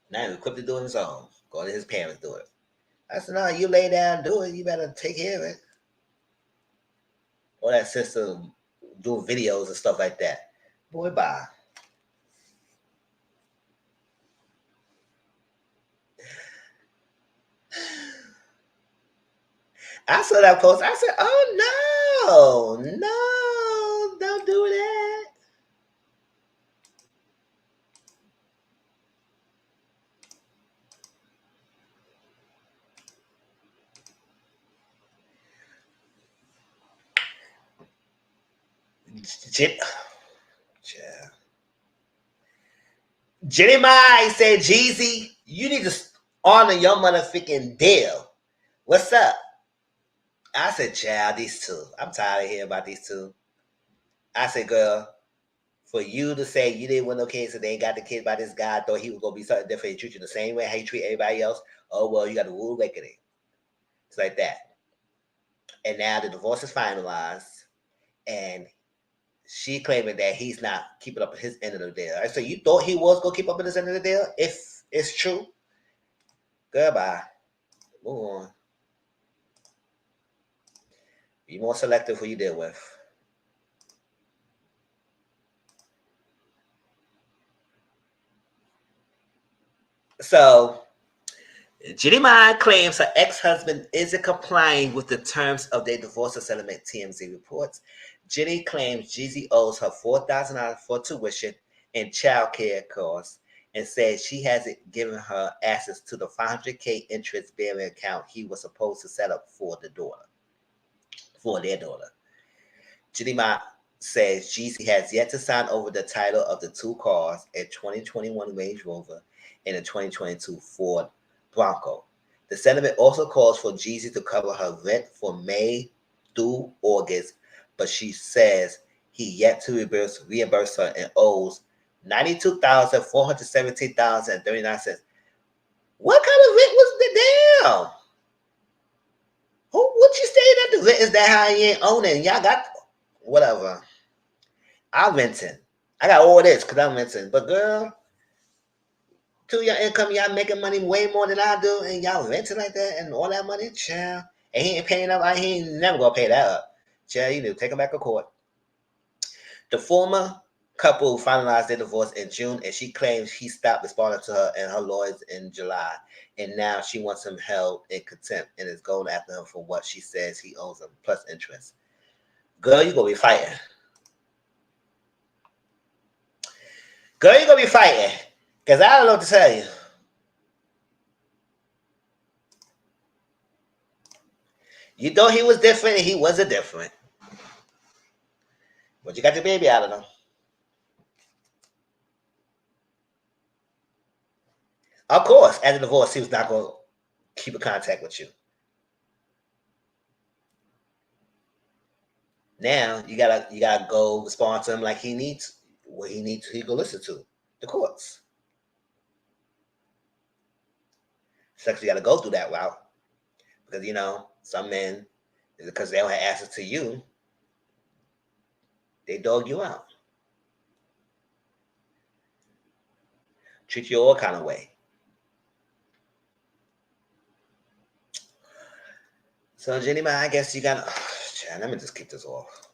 Now he's equipped to do it on his own. Go to his parents do it. I said, no, you lay down, do it. You better take care of it. Or that sister doing videos and stuff like that. Boy, bye. I saw that post. I said, oh, no, don't do that. Jenny Mai said, Jeezy, you need to honor your motherfucking deal. What's up? I said, child, these two. I'm tired of hearing about these two. I said, girl, for you to say you didn't want no kids and they ain't got the kid by this guy, thought he was going to be something different. He treat you the same way how you treat everybody else. Oh, well, you got the rule awakening. It's like that. And now the divorce is finalized. And she claiming that he's not keeping up with his end of the deal. I said, you thought he was going to keep up with his end of the deal? If it's true, goodbye. Move on. Be more selective who you deal with. So, Jenny Mai claims her ex-husband isn't complying with the terms of their divorce settlement, TMZ reports. Jenny claims Jeezy owes her $4,000 for tuition and child care costs and says she hasn't given her access to the $500K interest-bearing account he was supposed to set up for their daughter. Jenny Mai says Jeezy has yet to sign over the title of the two cars, a 2021 Range Rover and a 2022 Ford Bronco. The settlement also calls for Jeezy to cover her rent for May through August, but she says he yet to reimburse her and owes $92,417.39. What kind of rent was the damn? What you saying that the rent is that high? You ain't owning? Y'all got whatever. I'm renting. I got all this because I'm renting. But girl, to your income, y'all making money way more than I do, and y'all renting like that and all that money, child. And he ain't paying up. He ain't never gonna pay that up. Child, you need to take him back to court. The former couple finalized their divorce in June, and she claims he stopped responding to her and her lawyers in July. And now she wants him held in contempt and is going after him for what she says he owes him, plus interest. Girl, you gonna be fighting. Girl, you gonna be fighting. Because I don't know what to tell you. You thought he was different, and he wasn't different. But you got the baby out of him. Of course, after the divorce, he was not going to keep in contact with you. Now you gotta go respond to him like he needs what he needs. He go listen to the courts. So you got to go through that route because some men, because they don't have access to you, they dog you out, treat you all kind of way. So Jenny, man, I guess you got. Let me just kick this off.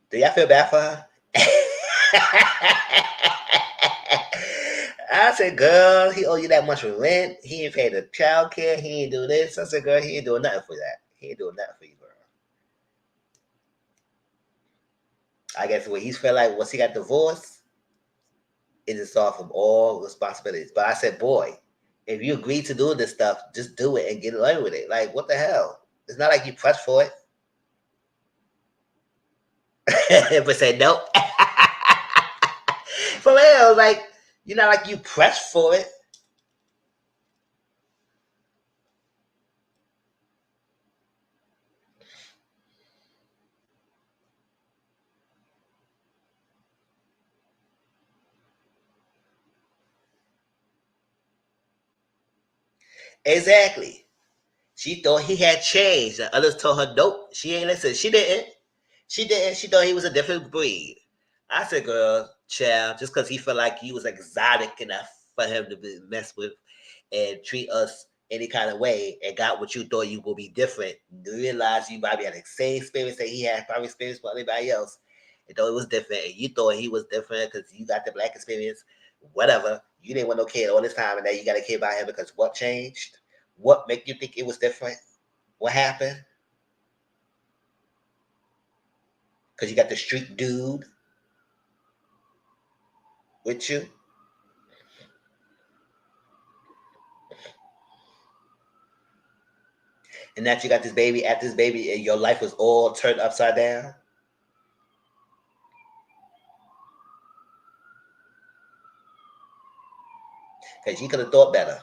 Do y'all feel bad for her? I said, girl, he owe you that much for rent. He ain't paid the child care. He ain't do this. I said, girl, he ain't doing nothing for that. He ain't doing nothing for you, girl. I guess what he's felt like once he got divorced, it is off from all responsibilities. But I said, boy, if you agree to do this stuff, just do it and get away with it. Like, what the hell? It's not like you pressed for it. But say nope. For real, like you're not like you pressed for it. Exactly. She thought he had changed. The others told her nope. She ain't listen. She didn't. She didn't. She thought he was a different breed. I said, girl, child, just because he felt like you was exotic enough for him to be messed with and treat us any kind of way and got what you thought you would be different. You realize you might be having the same experience that he had, probably experienced with anybody else. And though it was different, and you thought he was different because you got the black experience, whatever. You didn't want no kid all this time, and now you got a kid by him because what changed? What make you think it was different? What happened? Because you got the street dude with you. And that you got this baby at this baby, and your life was all turned upside down. Because you could have thought better,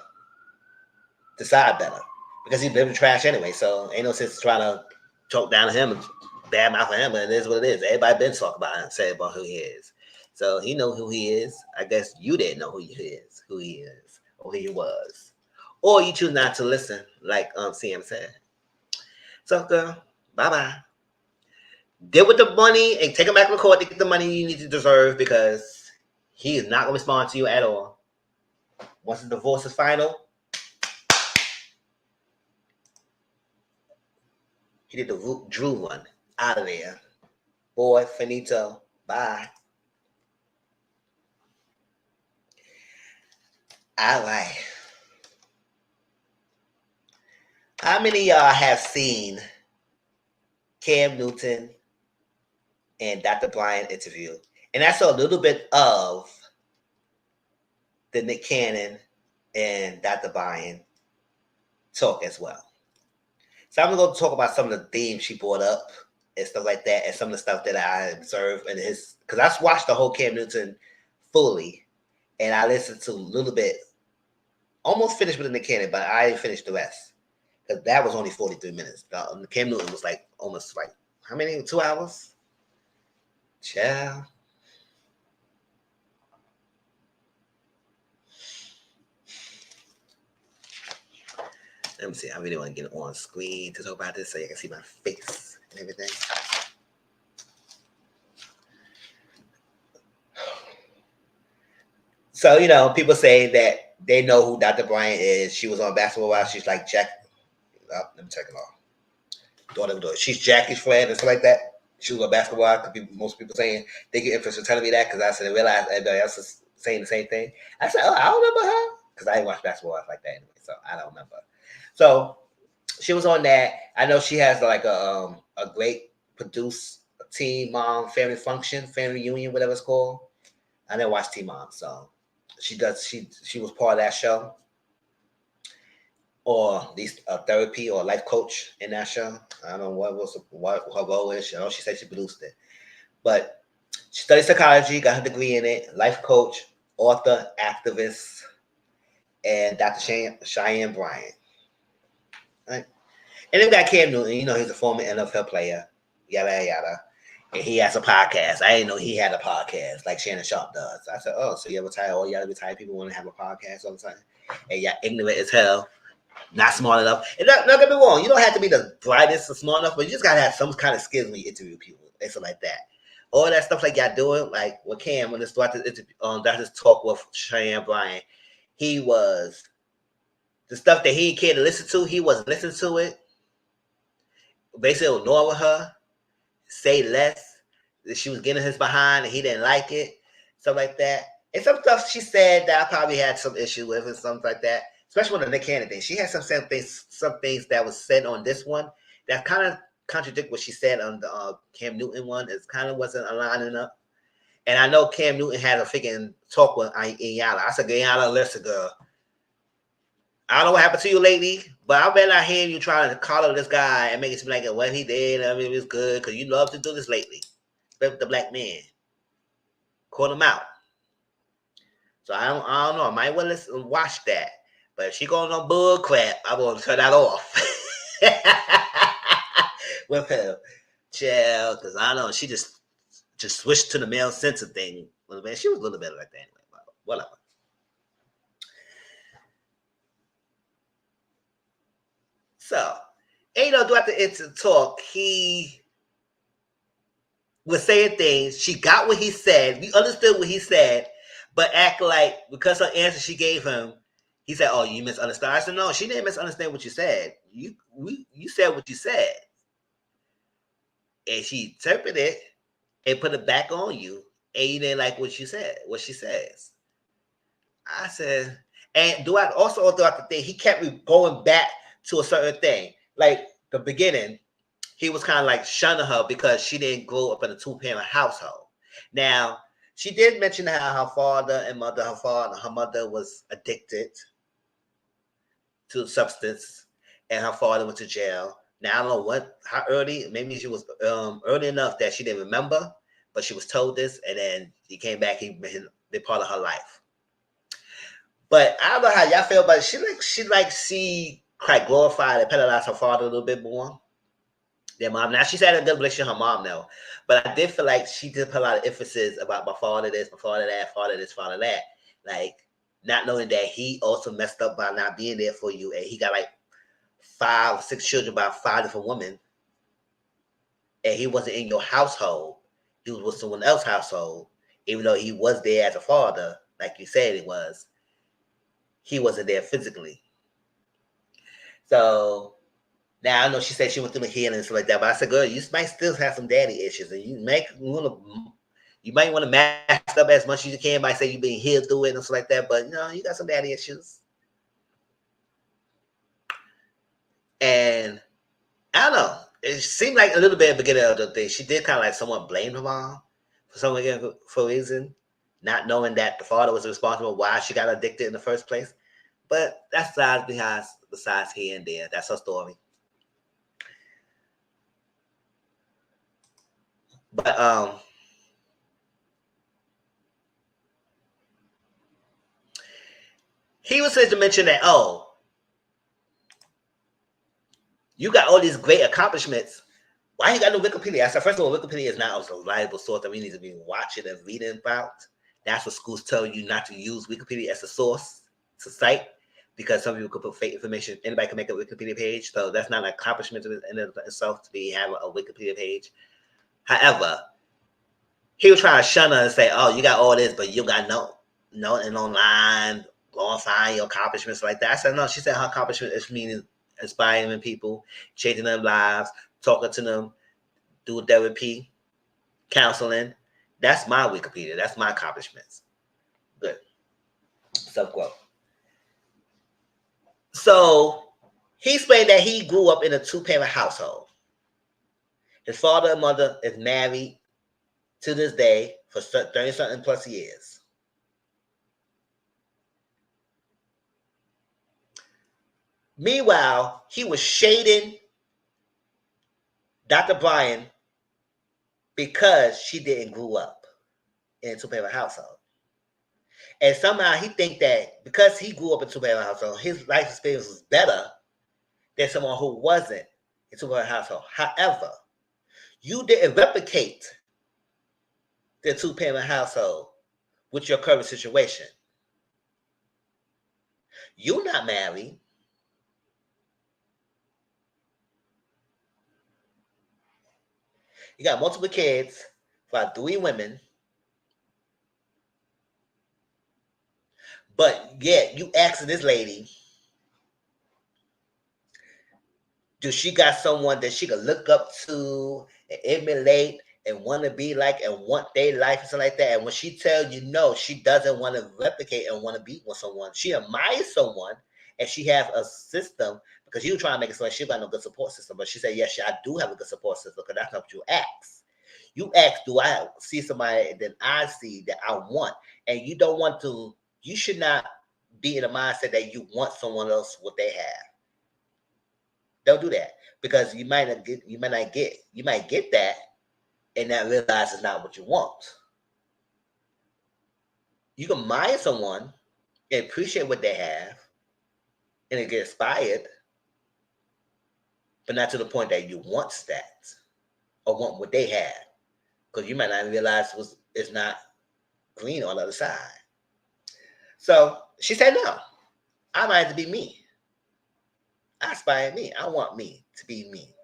decide better. Because he's been trash anyway, so ain't no sense trying to talk down to him and bad mouth for him, but it is what it is. Everybody been talking about him, say about who he is. So he know who he is. I guess you didn't know who he is, or who he was. Or you choose not to listen, like CM said. So girl, bye-bye. Deal with the money and take him back to court to get the money you need to deserve because he is not going to respond to you at all. Once the divorce is final, he did the Drew one. Out of there. Boy, finito. Bye. All right. How many of y'all have seen Cam Newton and Dr. Bryant interview? And I saw a little bit of the Nick Cannon and Dr. Bryant talk as well. So I'm going to talk about some of the themes she brought up and stuff like that, and some of the stuff that I observed in his, because I watched the whole Cam Newton fully, and I listened to a little bit, almost finished with the Nick Cannon, but I didn't finish the rest because that was only 43 minutes. The Cam Newton was like almost like how many? 2 hours? Child. Let me see. I really want to get on screen to talk about this so you can see my face and everything. So, people say that they know who Dr. Bryant is. She was on Basketball Wives. She's like Jack. Oh, let me take it off. Daughter. She's Jackie's friend and stuff like that. She was on Basketball Wives. Most people saying they get interest in telling me that because I said I realized everybody else is saying the same thing. I said, oh, I don't remember her because I didn't watch Basketball Wives like that anyway, so I don't remember. So she was on that. I know she has like a great produce team mom family function, family reunion, whatever it's called. I never watched Teen Mom, so She was part of that show, or at least a therapy or life coach in that show. I don't know what her role is. You know, she said she produced it, but she studied psychology, got her degree in it. Life coach, author, activist, and Dr. Cheyenne Bryant. Right? And then we got Cam Newton. You know, he's a former NFL player. Yada yada. And he has a podcast. I didn't know he had a podcast like Shannon Sharp does. I said, oh, so you ever tired? All y'all retired people want to have a podcast all the time, and y'all ignorant as hell. Not smart enough. And don't get me wrong, you don't have to be the brightest or smart enough, but you just gotta have some kind of skills when you interview people and stuff like that. All that stuff like y'all doing, like with Cam, when this talk with Cheyenne Bryan, he was the stuff that he didn't care to listen to, he wasn't listening to it. Basically ignoring her, say less. That she was getting his behind and he didn't like it, stuff like that. And some stuff she said that I probably had some issue with and something like that. Especially with the Nick Cannon thing. She had some things that was said on this one that kind of contradict what she said on the Cam Newton one. It kind of wasn't aligning up. And I know Cam Newton had a freaking talk with Inyala. I said, Inyala, listen, girl. I don't know what happened to you lately, but I bet not hearing you trying to collar this guy and make it seem like what he did, I mean, it was good because you love to do this lately. Especially with the black man. Call him out. So I don't know. I might want to watch that. But if she going on bull crap, I'm going to turn that off. With her. Chill. Because I know she just switched to the male censor thing. Man, she was a little bit like that anyway. But whatever. So, and throughout the talk, he was saying things. She got what he said. We understood what he said. But act like, because her answer she gave him, he said, oh, you misunderstood. I said, no, she didn't misunderstand what you said. You said what you said. And she interpreted it and put it back on you. And you didn't like what she says. I said, and throughout the thing, he kept going back to a certain thing. Like the beginning, he was kind of like shunning her because she didn't grow up in a two-parent household. Now, she did mention how her mother was addicted to substance, and her father went to jail. Now I don't know how early. Maybe she was early enough that she didn't remember, but she was told this, and then he came back. He been part of her life. But I don't know how y'all feel about it. She quite glorified and penalized her father a little bit more. Their mom. Now she's had a good relationship with her mom now, but I did feel like she did put a lot of emphasis about my father this, my father that, father this, father that. Like not knowing that he also messed up by not being there for you, and he got like 5 or 6 children by 5 different women, and he wasn't in your household. He was with someone else's household, even though he was there as a father, like you said it was. He wasn't there physically. So now I know she said she went through the healing and stuff like that, but I said, girl, you might still have some daddy issues, and you might want to mask up as much as you can by saying you've been healed through it and stuff like that, but you got some daddy issues. And I don't know. It seemed like a little bit at the beginning of the thing. She did kind of like somewhat blame her mom for a reason, not knowing that the father was responsible why she got addicted in the first place. But that's besides here and there. That's her story. But he was said to mention that, oh, you got all these great accomplishments. Why you got no Wikipedia? I said, first of all, Wikipedia is not a reliable source that we need to be watching and reading about. That's what schools tell you not to use Wikipedia as a source to cite, because some people could put fake information. Anybody can make a Wikipedia page, so that's not an accomplishment in itself to have a Wikipedia page. However, he was trying to shun her and say, "Oh, you got all this, but you got nothing online, glorifying your accomplishments like that." I said, "No." She said her accomplishment is meaning inspiring people, changing their lives, talking to them, doing therapy, counseling. That's my Wikipedia. That's my accomplishments. Good. Self-growth. So he explained that he grew up in a 2-parent household. His father and mother is married to this day for 30-something plus years. Meanwhile, he was shading Dr. Bryant because she didn't grow up in a two-parent household. And somehow he think that because he grew up in a two-parent household, his life experience was better than someone who wasn't in a two-parent household. However, you didn't replicate the two-parent household with your current situation. You're not married. You got multiple kids, about 3 women, but yet you asking this lady, does she got someone that she could look up to and emulate and want to be like and want their life and something like that? And when she tell you no, she doesn't want to replicate and want to be with someone. She admires someone and she have a system because you trying to make it so she got no good support system. But she said, yes, I do have a good support system because that's not what you ask. You ask, do I see somebody that I see that I want? And you don't want to, you should not be in a mindset that you want someone else what they have. Don't do that because you might get that and not realize it's not what you want. You can admire someone and appreciate what they have and get inspired, but not to the point that you want that or want what they have. Because you might not realize it's not green on the other side. So she said, no, I might have to be me. I aspire me. I want me to be me.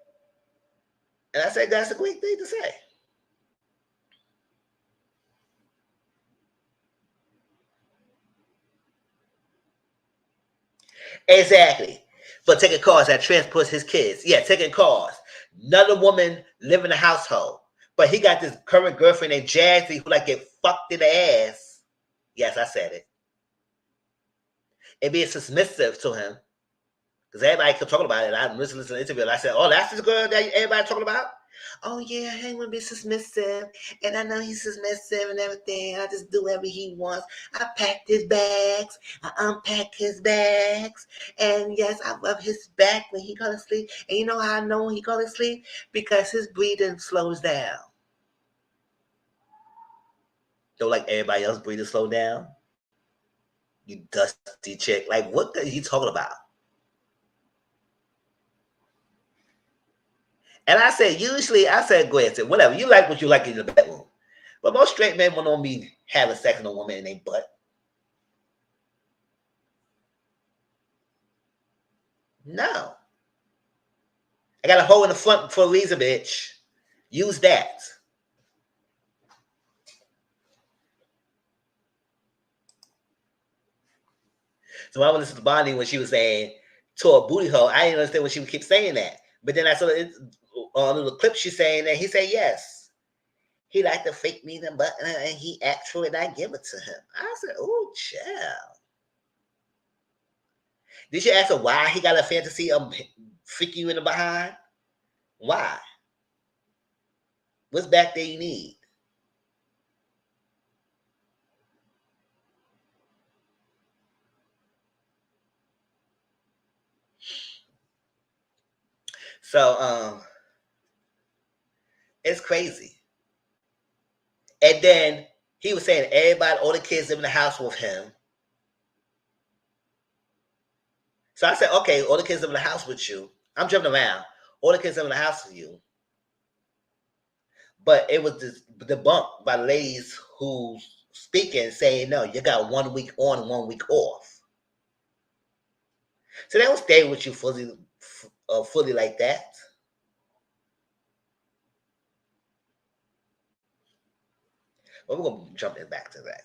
And I said, that's a great thing to say. Exactly. But taking cars that transports his kids. Yeah, taking cars. Another woman live in the household. But he got this current girlfriend named Jazzy who like get fucked in the ass. Yes, I said it. And being submissive to him. Because everybody kept talking about it. I listened to the interview and I said, oh, that's the girl that everybody talking about? Oh, yeah, I ain't going to be submissive. And I know he's submissive and everything. I just do whatever he wants. I packed his bags. I unpack his bags. And yes, I rub his back when he go to sleep. And you know how I know when he go to sleep? Because his breathing slows down. Don't like everybody else breathing slow down? You dusty chick. Like, what are you talking about? And I said, usually, I said, go ahead, say, whatever. You like what you like in the bedroom. But most straight men want to be having sex with a woman in their butt. No. I got a hole in the front for a reason, bitch. Use that. So I would listen to Bonnie when she was saying, to a booty hole. I didn't understand when she would keep saying that. But then I saw on a little clip she's saying that he said yes. He liked to fake me in the butt and he asked for it and I give it to him. I said, oh, child. Did you ask her why he got a fantasy of freaking you in the behind? Why? What's back there you need? So it's crazy. And then he was saying everybody, all the kids live in the house with him. So I said, okay, all the kids live in the house with you. I'm jumping around. All the kids live in the house with you. But it was debunked by ladies who speaking saying, no, you got 1 week on and 1 week off. So they don't stay with you fully like that. But we're going to jump in back to that.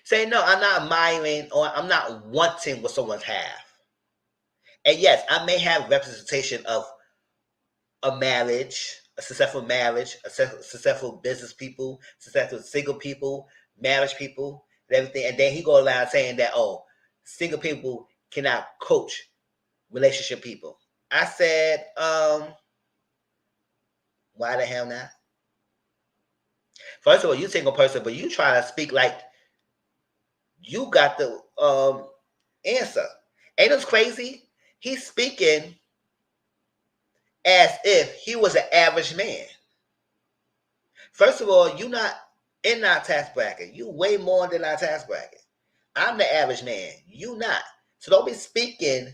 Say, no, I'm not admiring or I'm not wanting what someone's have. And yes, I may have representation of a marriage, a successful marriage, a successful business people, successful single people, marriage people, and everything. And then he go around saying that, oh, single people cannot coach relationship people. I said, why the hell not? First of all, you single person, but you try to speak like you got the Answer. Ain't this crazy? He's speaking as if he was an average man. First of all, you not in our tax bracket. You way more than our tax bracket. I'm the average man. You not. So don't be speaking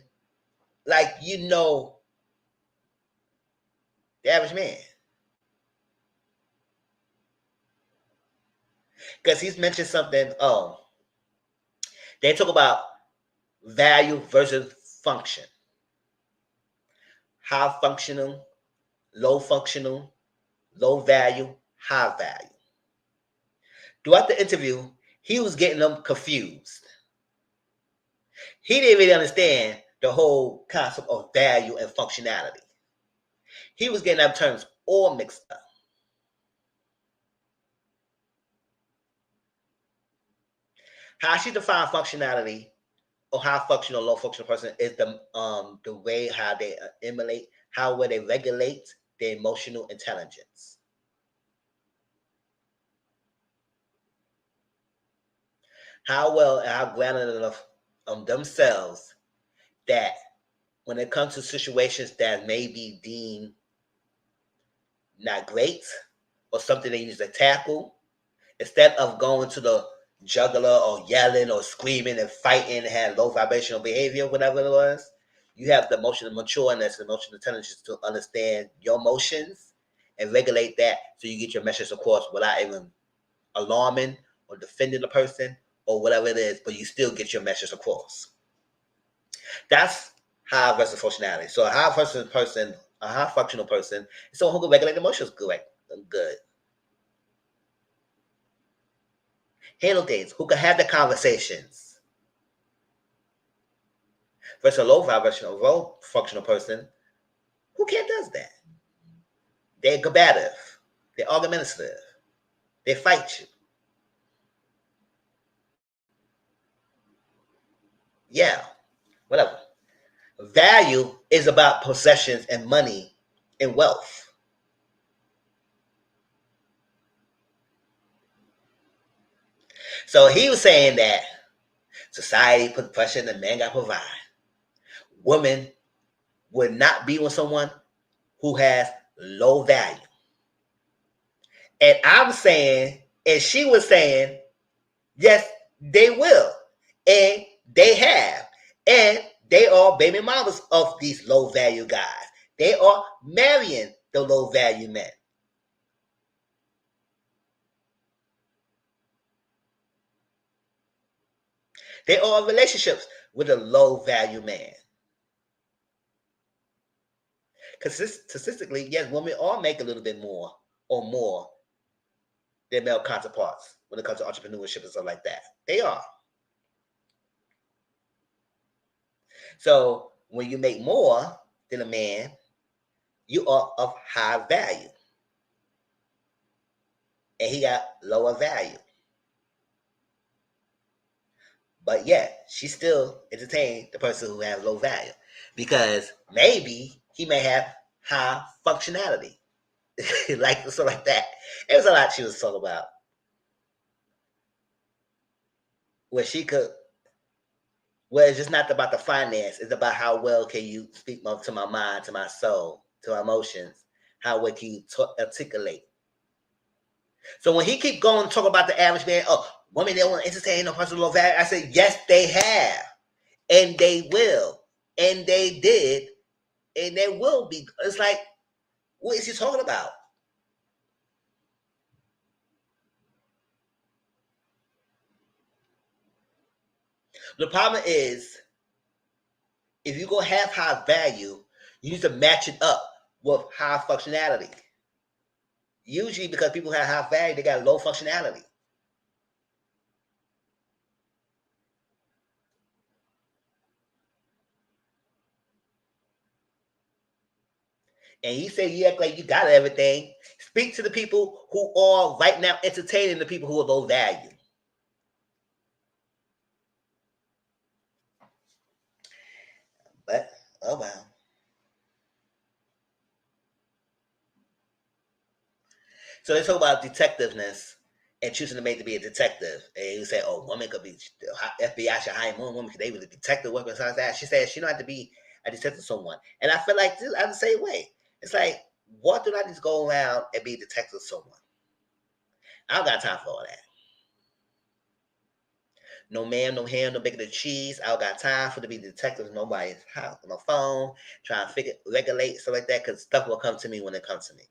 like you know the average man. Because he's mentioned something. Oh, they talk about value versus function. High functional, low functional, low value, high value. Throughout the interview, he was getting them confused. He didn't really understand the whole concept of value and functionality. He was getting them terms all mixed up. How she defined functionality or how functional, low functional person is the way how they emulate, how well they regulate their emotional intelligence. How well and how grounded enough themselves that when it comes to situations that may be deemed not great or something they need to tackle, instead of going to the juggler or yelling or screaming and fighting and have low vibrational behavior, whatever it was, you have the emotional matureness, emotional intelligence to understand your emotions and regulate that so you get your message across without even alarming or defending the person or whatever it is, but you still get your message across. That's high versus functionality. So a high versus person, a high functional person, is someone who can regulate emotions good. Handle things, who can have the conversations. Versus a low vibrational, low functional person, who can't does that. They're combative. They're argumentative. They fight you. Yeah, whatever. Value is about possessions and money and wealth. So he was saying that society put pressure and the man got to provide. Women would not be with someone who has low value. And I'm saying, and she was saying, yes, they will. And they have. And they are baby mamas of these low value guys. They are marrying the low value men. They are in relationships with a low value man. Because statistically, yes, women are making a little bit more or more than male counterparts when it comes to entrepreneurship and stuff like that. They are. So when you make more than a man, you are of high value. And he got lower value. But yet, she still entertained the person who has low value. Because maybe he may have high functionality. Like so like that. It was a lot she was talking about. Where she could it's just not about the finance, it's about how well can you speak to my mind, to my soul, to my emotions. How well can you articulate? So when he keep going talk about the average man, oh, women they want to entertain a person low value. I said, yes, they have, and they will, and they did, and they will be. It's like, what is he talking about? The problem is, if you're gonna have high value, you need to match it up with high functionality. Usually, because people have high value, they got low functionality. And you say you act like you got everything. Speak to the people who are right now entertaining the people who are low value. But oh well. So let's talk about detectiveness and choosing to make to be a detective. And you say, "Oh, women could be FBI should hire more women because they were the detective work and stuff like that." She said she don't have to be a detective someone, and I feel like this, I'm the same way. It's like, what do I need to go around and be a detective someone? I don't got time for all that. No ma'am, no ham, no bacon, no cheese. I don't got time for to be detective in nobody's house on my phone, trying to figure regulate stuff like that, because stuff will come to me when it comes to me.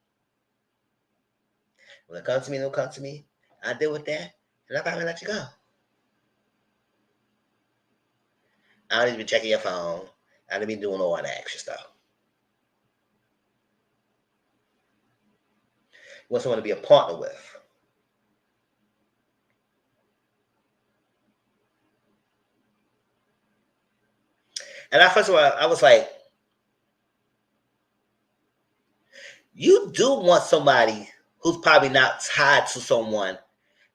When it comes to me, it'll come to me. I deal with that, and I'm probably let you go. I don't need to be checking your phone. I don't need to be doing all that extra stuff. You want someone to be a partner with. And I first of all, I was like, you do want somebody who's probably not tied to someone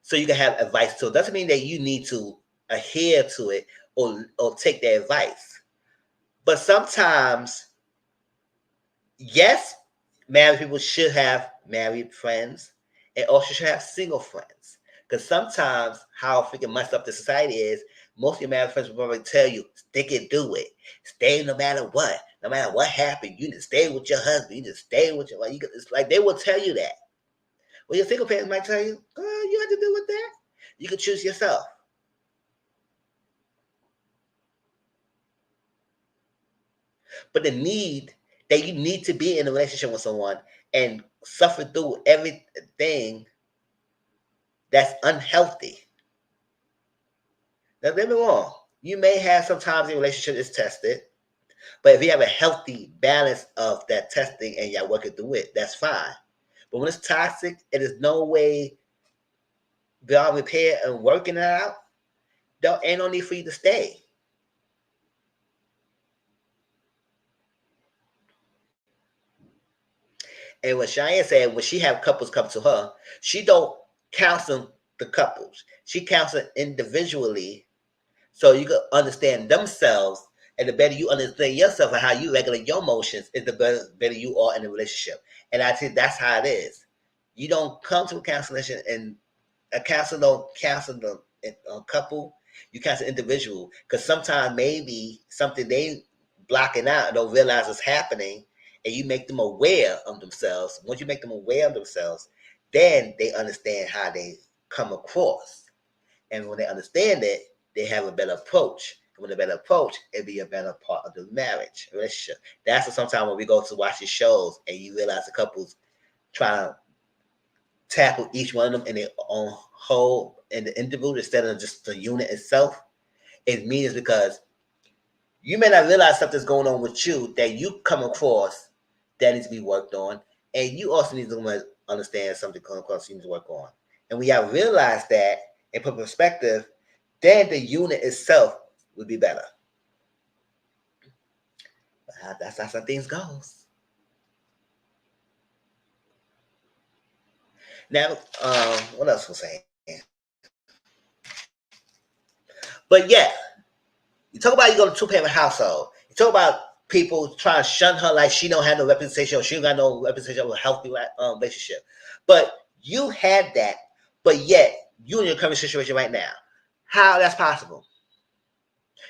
so you can have advice to. It doesn't mean that you need to adhere to it or take their advice. But sometimes, yes, married people should have married friends and also should have single friends. Because sometimes how freaking messed up the society is, most of your married friends will probably tell you, stick it, do it. Stay no matter what. No matter what happened, you need to stay with your husband. You need to stay with your wife. It's like they will tell you that. Well, your single parents might tell you, oh, you have to deal with that. You can choose yourself. But the need that you need to be in a relationship with someone and suffer through everything that's unhealthy. Now, don't get me wrong. You may have sometimes a relationship is tested, but if you have a healthy balance of that testing and y'all working through it, that's fine. But when it's toxic, it is no way beyond repair and working it out. There ain't no need for you to stay. And what Cheyenne said, when she have couples come to her, she don't counsel the couples. She counsel individually so you can understand themselves. And the better you understand yourself and how you regulate your emotions, is the better you are in the relationship. And I think that's how it is. You don't come to a cancellation and a counselor don't counsel a couple. You counsel individual because sometimes maybe something they blocking out and don't realize is happening, and you make them aware of themselves. Once you make them aware of themselves, then they understand how they come across. And when they understand it, they have a better approach. And with a better approach, it'd be a better part of the marriage relationship. That's what sometimes when we go to watch these shows and you realize the couples trying to tackle each one of them in their own whole and the individual instead of just the unit itself, it means because you may not realize something's going on with you that you come across that needs to be worked on, and you also need to understand something come across you need to work on. And when y'all realize that and put perspective, then the unit itself would be better. That's how some things goes. Now, what else was saying? But yeah, you talk about you go to two-parent household. You talk about people trying to shun her like she don't have no representation or she don't got no representation of a healthy relationship. But you had that, but yet you in your current situation right now. How that's possible?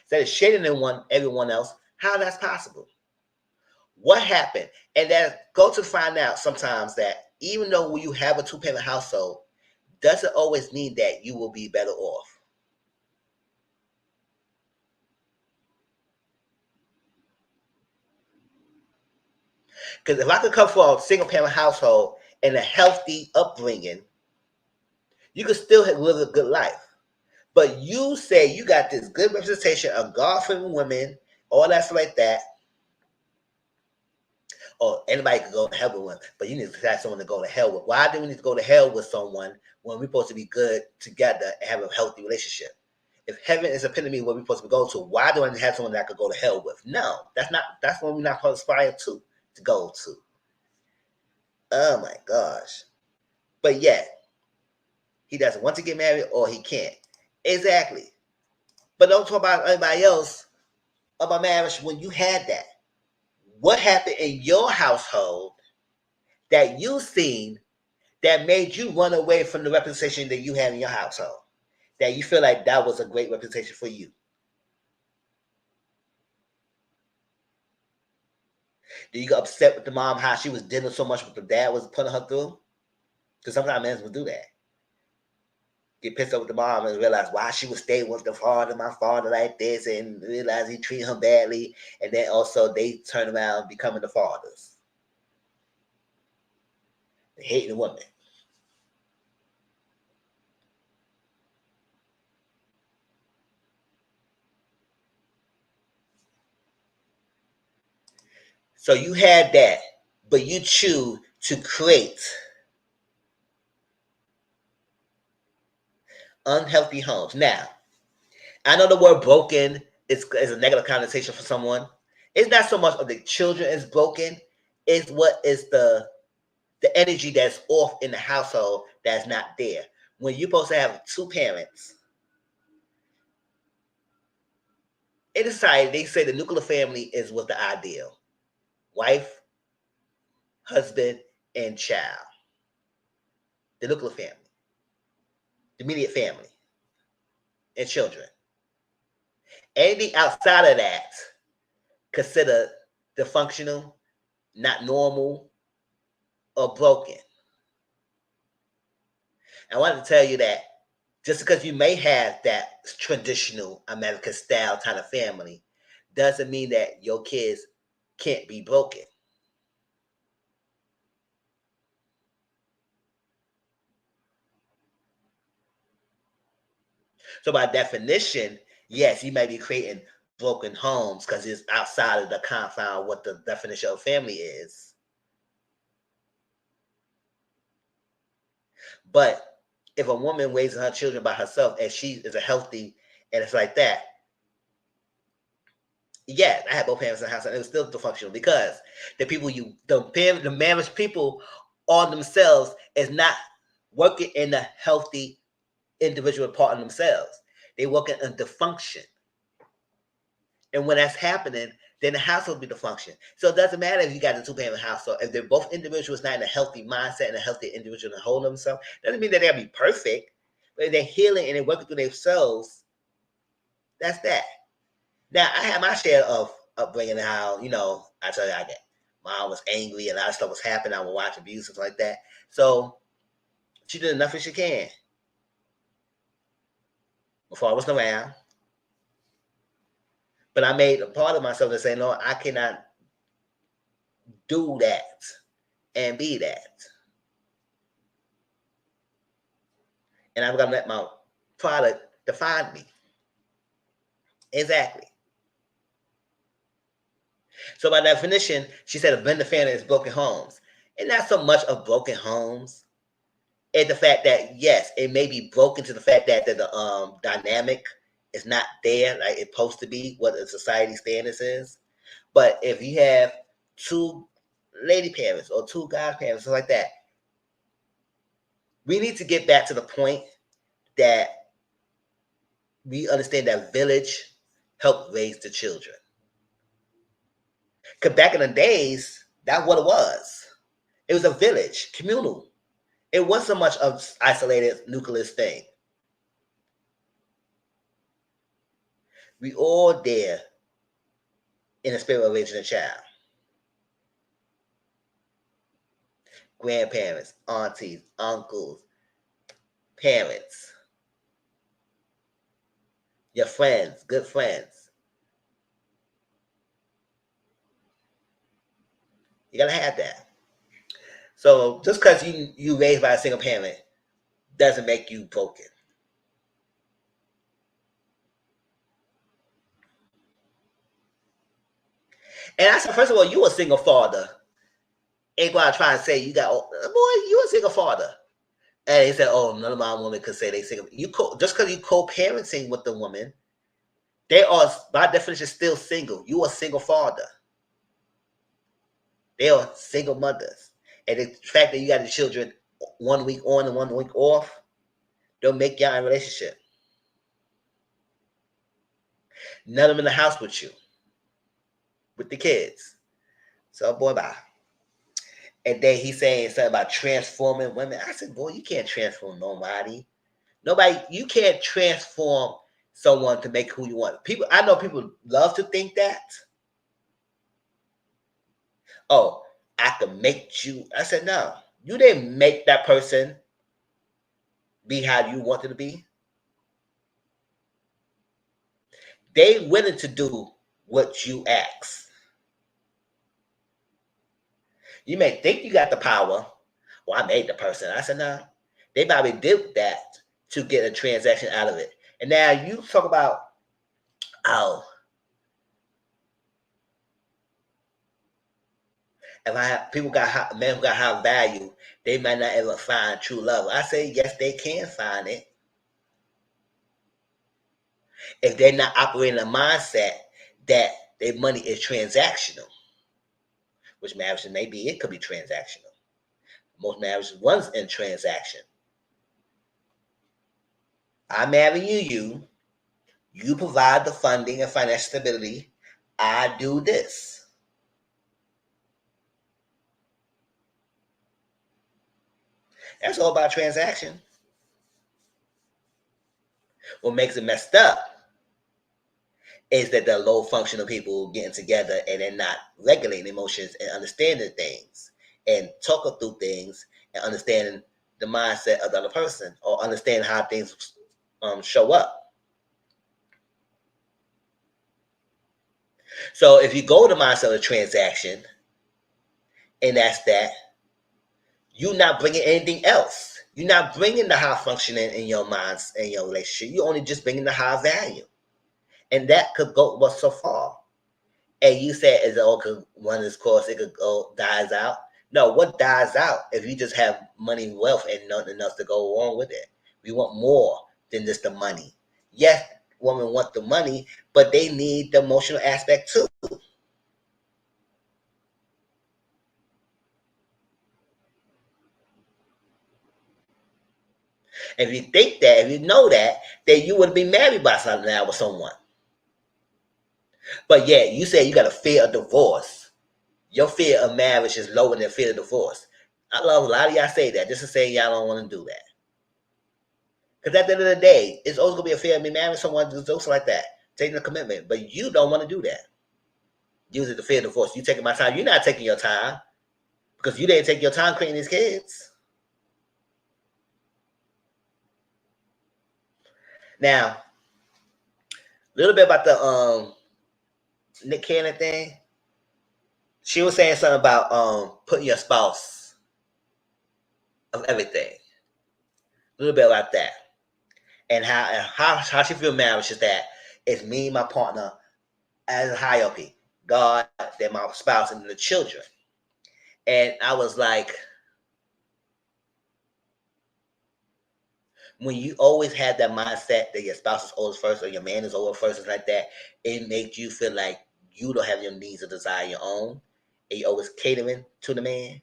Instead of shading everyone else, how that's possible? What happened? And then go to find out sometimes that even though when you have a two-parent household, doesn't always mean that you will be better off. Because if I could come from a single parent household and a healthy upbringing, you could still live a good life. But you say you got this good representation of God-fearing women, all that stuff like that, or anybody could go to hell with one, but you need to have someone to go to hell with. Why do we need to go to hell with someone when we're supposed to be good together and have a healthy relationship? If heaven is epitome of what we're supposed to go to, why do I have someone that I could go to hell with? No, that's what we're not supposed to aspire to go to. Oh my gosh. But yet, he doesn't want to get married or he can't. Exactly. But don't talk about anybody else about marriage when you had that. What happened in your household that you seen that made you run away from the representation that you had in your household? That you feel like that was a great representation for you? Did you get upset with the mom how she was dealing so much with the dad was putting her through? Because sometimes men will do that. Get pissed off with the mom and realize why she would stay with the father, my father like this, and realize he treated her badly. And then also they turn around becoming the fathers. They hate the woman. So you had that, but you choose to create unhealthy homes. Now, I know the word broken is a negative connotation for someone. It's not so much of the children is broken, it's what is the energy that's off in the household that's not there. When you're supposed to have two parents, in society, they say the nuclear family is what the ideal. Wife, husband, and child. The nuclear family. The immediate family. And children. Anything outside of that considered dysfunctional, not normal, or broken. I wanted to tell you that just because you may have that traditional American style kind of family doesn't mean that your kids can't be broken. So by definition, yes, you may be creating broken homes because it's outside of the confine of what the definition of family is. But if a woman raising her children by herself and she is a healthy and it's like that, yeah, I had both parents in the house and it was still dysfunctional because the marriage people on themselves is not working in a healthy individual part of themselves. They working in dysfunction. And when that's happening, then the household will be dysfunction. So it doesn't matter if you got a two-parent household. If they're both individuals not in a healthy mindset and a healthy individual to hold themselves, doesn't mean that they'll be perfect. But if they're healing and they're working through themselves, that's that. Now, I had my share of upbringing how, I tell you, I get mom was angry and a lot of stuff was happening. I would watch abuse and stuff like that. So she did enough as she can before I was around. But I made a part of myself to say, no, I cannot do that and be that. And I'm gonna let my product define me. Exactly. So by definition, she said a blended family is broken homes. And not so much of broken homes. And the fact that yes, it may be broken to the fact that the dynamic is not there like it's supposed to be, what the society standards is. But if you have two lady parents or two guy parents, something like that, we need to get back to the point that we understand that village helped raise the children. Because back in the days, that's what it was. It was a village, communal. It wasn't so much of isolated nucleus thing. We all there in the spirit of raising a child. Grandparents, aunties, uncles, parents, your friends, good friends. You gotta have that. So just because you raised by a single parent doesn't make you broken. And I said, first of all, you a single father. Ain't gonna try and say you got boy, you a single father. And he said, "Oh, none of my women could say they single. Just because you co-parenting with the woman, they are by definition still single. You a single father. They are single mothers, and the fact that you got the children 1 week on and 1 week off don't make y'all in a relationship. None of them in the house with you, with the kids. So boy, bye. And then he's saying something about transforming women. I said, boy, you can't transform nobody. Nobody, you can't transform someone to make who you want. People, I know people love to think that. Oh, I can make you. I said, no, you didn't make that person be how you wanted to be. They willing to do what you ask. You may think you got the power. Well, I made the person. I said, no. They probably did that to get a transaction out of it. And now you talk about, oh, if I have people got high, men who got high value, they might not ever find true love. I say, yes, they can find it if they're not operating a mindset that their money is transactional, which marriages may be. It could be transactional. Most marriages runs in transaction. I marry you, you provide the funding and financial stability. I do this. That's all about transaction. What makes it messed up is that the low functional people getting together and they're not regulating emotions and understanding things and talking through things and understanding the mindset of the other person or understanding how things show up. So if you go to mindset of a transaction and that's that, you're not bringing anything else. You're not bringing the high functioning in your minds and your relationship. You're only just bringing the high value. And that could go so far. And you said, is it all could run this course, it could go dies out? No, what dies out if you just have money and wealth and nothing else to go along with it? We want more than just the money. Yes, women want the money, but they need the emotional aspect too. If you think that, if you know that, then you would be married by something now with someone. But yeah, you say you got a fear of divorce. Your fear of marriage is lower than fear of divorce. I love a lot of y'all say that just to say y'all don't want to do that. Because at the end of the day, it's always gonna be a fear of me marrying someone who's just like that, taking a commitment. But you don't want to do that. Usually the fear of divorce. You taking my time. You're not taking your time because you didn't take your time creating these kids. Now, a little bit about the Nick Cannon thing. She was saying something about putting your spouse of everything. A little bit about that. And how she feel marriage is that it's me, my partner, as a hierarchy, God, then my spouse, and the children. And I was like, when you always have that mindset that your spouse is always first or your man is always first, and like that, it makes you feel like you don't have your needs or desire your own, and you're always catering to the man,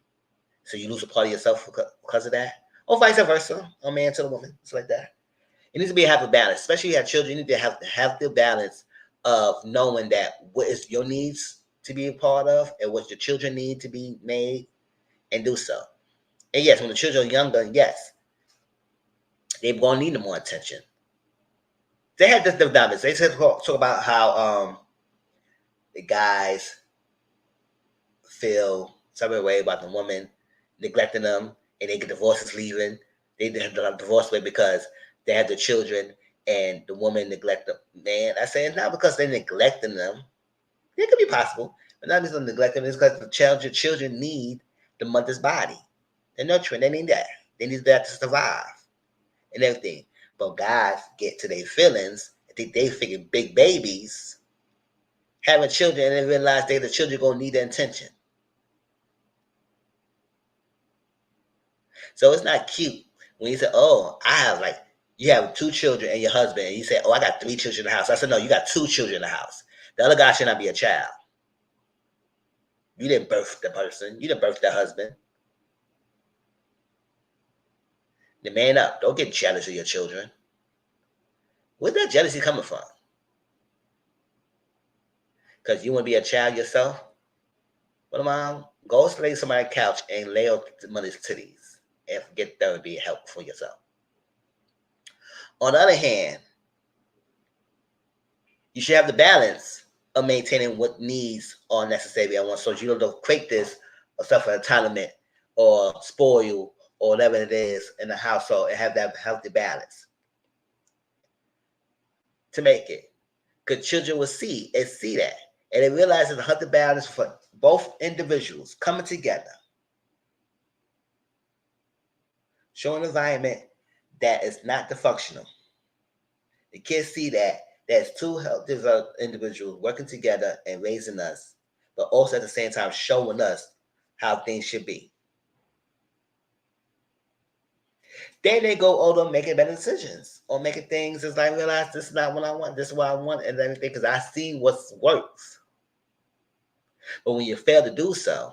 so you lose a part of yourself because of that, or vice versa, a man to the woman, it's like that. It needs to be a half a balance, especially if you have children. You need to have the balance of knowing that what is your needs to be a part of and what your children need to be made, and do so. And yes, when the children are younger, yes, they're gonna need more attention. They had this dynamics. They said talk about how the guys feel some way about the woman neglecting them, and they get divorces leaving. They have the divorce rate because they have the children, and the woman neglect them. Man, I say it's not because they're neglecting them. It could be possible, but not because they're neglecting them. It's because the children need the mother's body. They're nurturing. They need that. They need that to survive and everything. But guys get to their feelings. I think they figure big babies, having children, and they realize the children gonna need their attention. So it's not cute when you say, "Oh, I have like you have two children and your husband," and you say, "Oh, I got three children in the house." I said, "No, you got two children in the house. The other guy should not be a child. You didn't birth the person. You didn't birth the husband. The man up. Don't get jealous of your children. Where's that jealousy coming from? Because you want to be a child yourself? What am I? Go lay somebody on the couch and lay out the mother's titties and get therapy and help for yourself. On the other hand, you should have the balance of maintaining what needs are necessary and wants, so you don't create this or suffer entitlement or spoil or whatever it is in the household, and have that healthy balance to make it. Because children will see that. And they realize that the healthy balance for both individuals coming together, showing an environment that is not dysfunctional. The kids see that there's two healthy individuals working together and raising us, but also at the same time showing us how things should be. Then they go older making better decisions or making things as I realize this is not what I want, this is what I want, and everything, because I see what works. But when you fail to do so,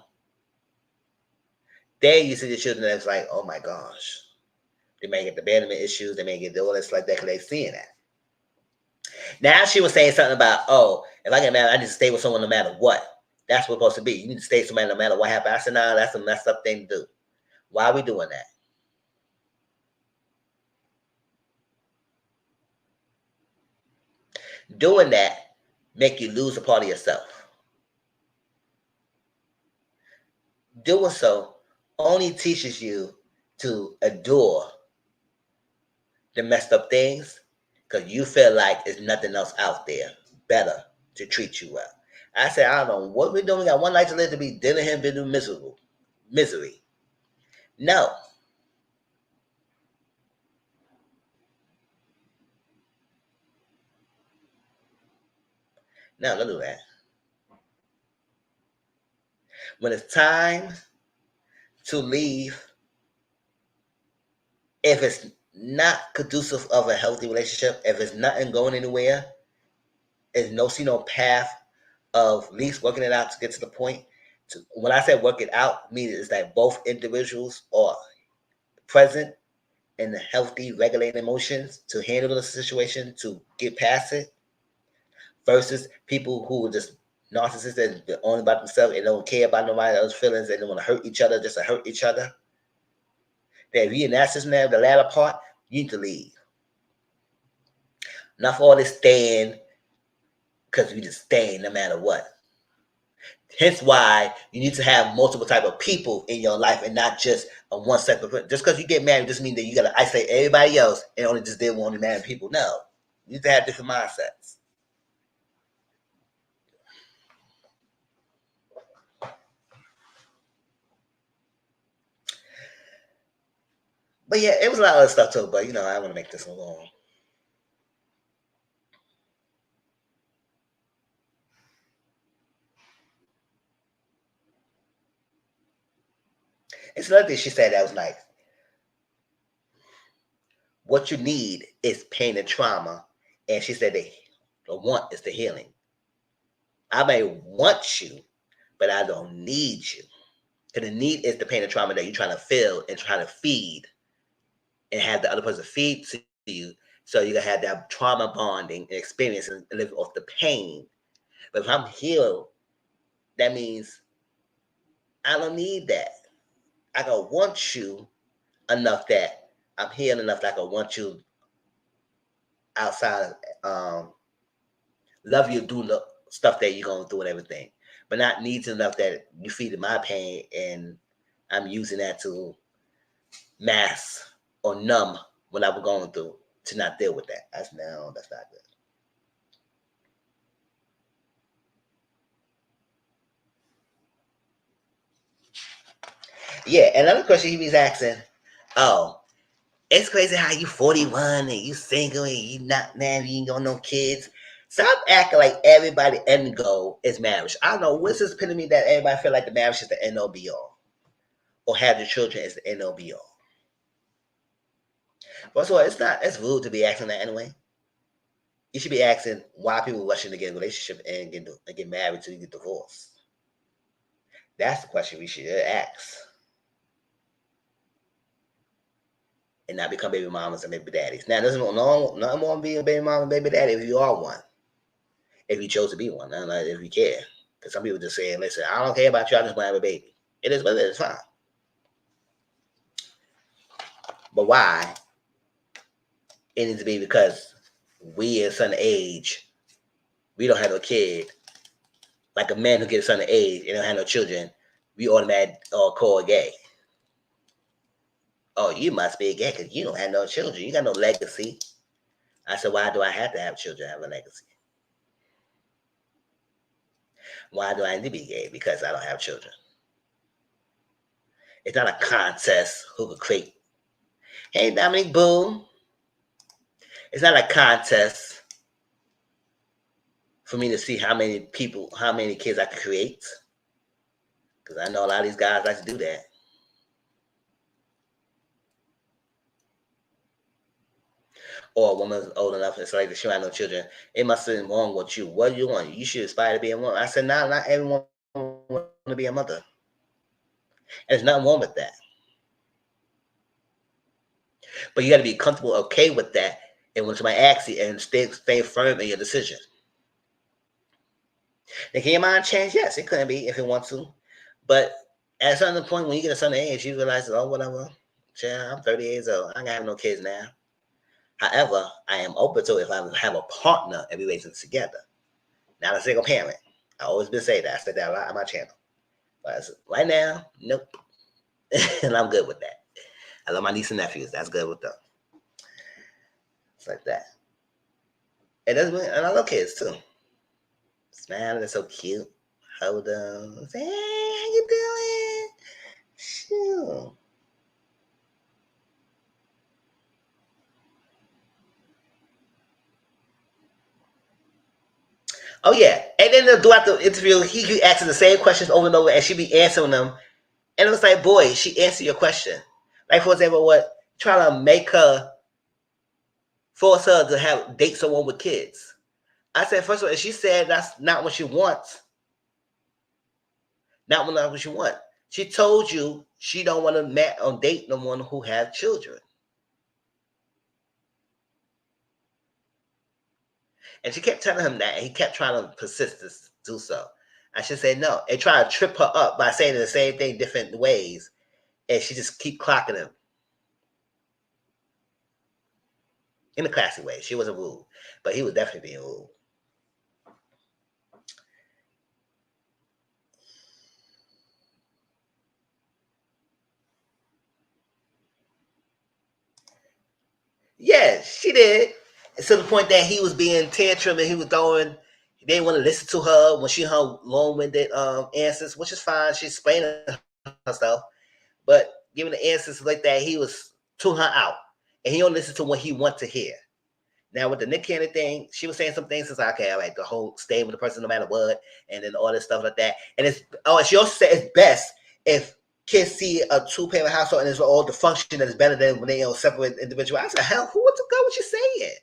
then you see the children that's like, oh my gosh. They may get abandonment issues, they may get all this like that because they're seeing that. Now she was saying something about, oh, if I get married, I need to stay with someone no matter what. That's what it's supposed to be. You need to stay with somebody no matter what happens. I said, no, that's a messed up thing to do. Why are we doing that? Doing that make you lose a part of yourself. Doing so only teaches you to adore the messed up things because you feel like there's nothing else out there better to treat you well. I said, I don't know what we're doing. We got one life to live to be dealing him into misery. No. No, don't do that. When it's time to leave, if it's not conducive of a healthy relationship, if it's nothing going anywhere, there's no path of at least working it out to get to the point. When I say work it out, means it's that both individuals are present and the healthy, regulated emotions to handle the situation, to get past it, versus people who are just narcissists and only about themselves and don't care about nobody else's feelings and they want to hurt each other just to hurt each other. That if you're in that system, the latter part, you need to leave. Not for all this staying, because we just staying no matter what. Hence why you need to have multiple type of people in your life and not just a one separate. Just because you get married doesn't mean that you got to isolate everybody else and only just deal with only married people. No, you need to have different mindsets. But yeah, it was a lot of other stuff too. But I want to make this long. It's another thing she said that was nice. What you need is pain and trauma, and she said the want is the healing. I may want you, but I don't need you. Because the need is the pain and trauma that you're trying to fill and trying to feed and have the other person feed to you. So you can have that trauma bonding and experience and live off the pain. But if I'm healed, that means I don't need that. I can want you enough that I'm healed enough that I can want you outside of love you, do the stuff that you're going through and everything. But not needs enough that you feed my pain and I'm using that to mask or numb what I was going through to not deal with that. That's not good. Yeah, another question he was asking, oh, it's crazy how you 41 and you single and you not married, you ain't got no kids. Stop acting like everybody end goal is marriage. I don't know what's this epitome that everybody feel like the marriage is the end all be all. Or have the children is the end all be all. First of all, it's rude to be asking that anyway. You should be asking why people rushing to get in a relationship and get married till you get divorced. That's the question we should ask. And not become baby mamas and baby daddies. Now, there's nothing wrong to be a baby mama and baby daddy if you are one. If you chose to be one. I don't know if you care. Because some people just say, listen, I don't care about you, I just want to have a baby. It is what it is. Fine. But why? It needs to be because we at a certain age, we don't have no kid. Like a man who gets a certain age and don't have no children, we automatically call gay. Oh, you must be gay because you don't have no children. You got no legacy. I said, why do I have to have children to have a legacy? Why do I need to be gay? Because I don't have children. It's not a contest who could create. Hey, Dominic Boom. It's not a contest for me to see how many people, how many kids I can create. Because I know a lot of these guys like to do that. Or a woman's old enough and it's like she don't have no children. It must have been wrong with you. What do you want? You should aspire to be a woman. I said, nah, not everyone want to be a mother. And there's nothing wrong with that. But you got to be comfortable, okay with that. And when somebody asks you, and stay firm in your decision. Then can your mind change? Yes, it could be if it wants to. But at a certain point, when you get a certain age, you realize, oh, whatever. Yeah, I'm 30 years old. I ain't have no kids now. However, I am open to it if I have a partner and we raise them together. Not a single parent. I always been saying that. I said that a lot on my channel. But right now, nope. And I'm good with that. I love my niece and nephews. That's good with them. It's like that. It doesn't mean, and I love kids too. Smile, they're so cute. Hold them. Say, hey, how you doing? Sure. Oh yeah. And then throughout the interview, he asking the same questions over and over, and she be answering them. And it was like, boy, she answered your question. Like for example, what trying to make her force her to have date someone with kids. I said, first of all, if she said that's not what she wants, not what she wants. She told you she don't want to date no one who have children. And she kept telling him that, and he kept trying to persist to do so. I should say no. They try to trip her up by saying the same thing different ways, and she just keep clocking him in a classy way. She wasn't rude, but he was definitely being rude. Yeah, she did. To the point that he was being tantrum and he was throwing. He didn't want to listen to her when she her long-winded answers, which is fine. She's explaining herself, but giving the answers like that, he was tuning her out, and he don't listen to what he wants to hear. Now with the Nick Cannon thing, she was saying some things. It's like, okay, I like the whole staying with the person no matter what, and then all this stuff like that. And she also said it's best if kids see a two-parent household and it's all the function that is better than when they separate individual. I said, hell, who what the god was you saying?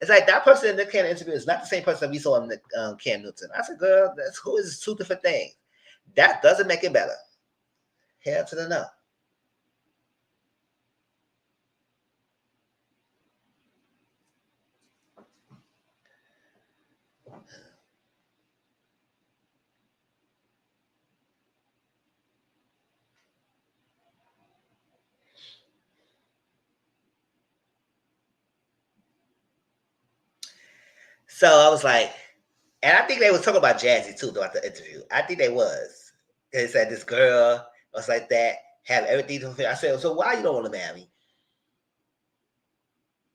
It's like that person in the Cannon interview is not the same person we saw in the Cam Newton. I said, girl, that's who is two different things. That doesn't make it better. Hell to the no. So I was like, and I think they was talking about Jazzy too throughout the interview. I think they was. They said this girl was like that, have everything to fulfill. I said, so why you don't want to marry me?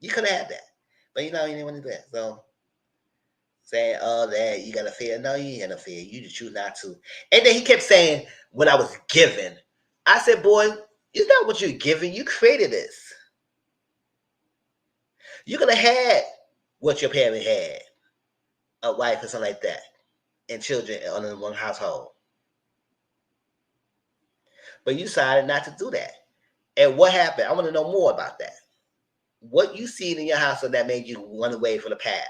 You could have had that. But you know, you didn't want to do that. So saying, oh, that you got to fear. No, you ain't got to fear. You just choose not to. And then he kept saying, when I was given. I said, boy, it's not what you're giving. You created this. You could have had what your parent had, a wife or something like that, and children in one household. But you decided not to do that. And what happened? I want to know more about that. What you seen in your house that made you run away from the path?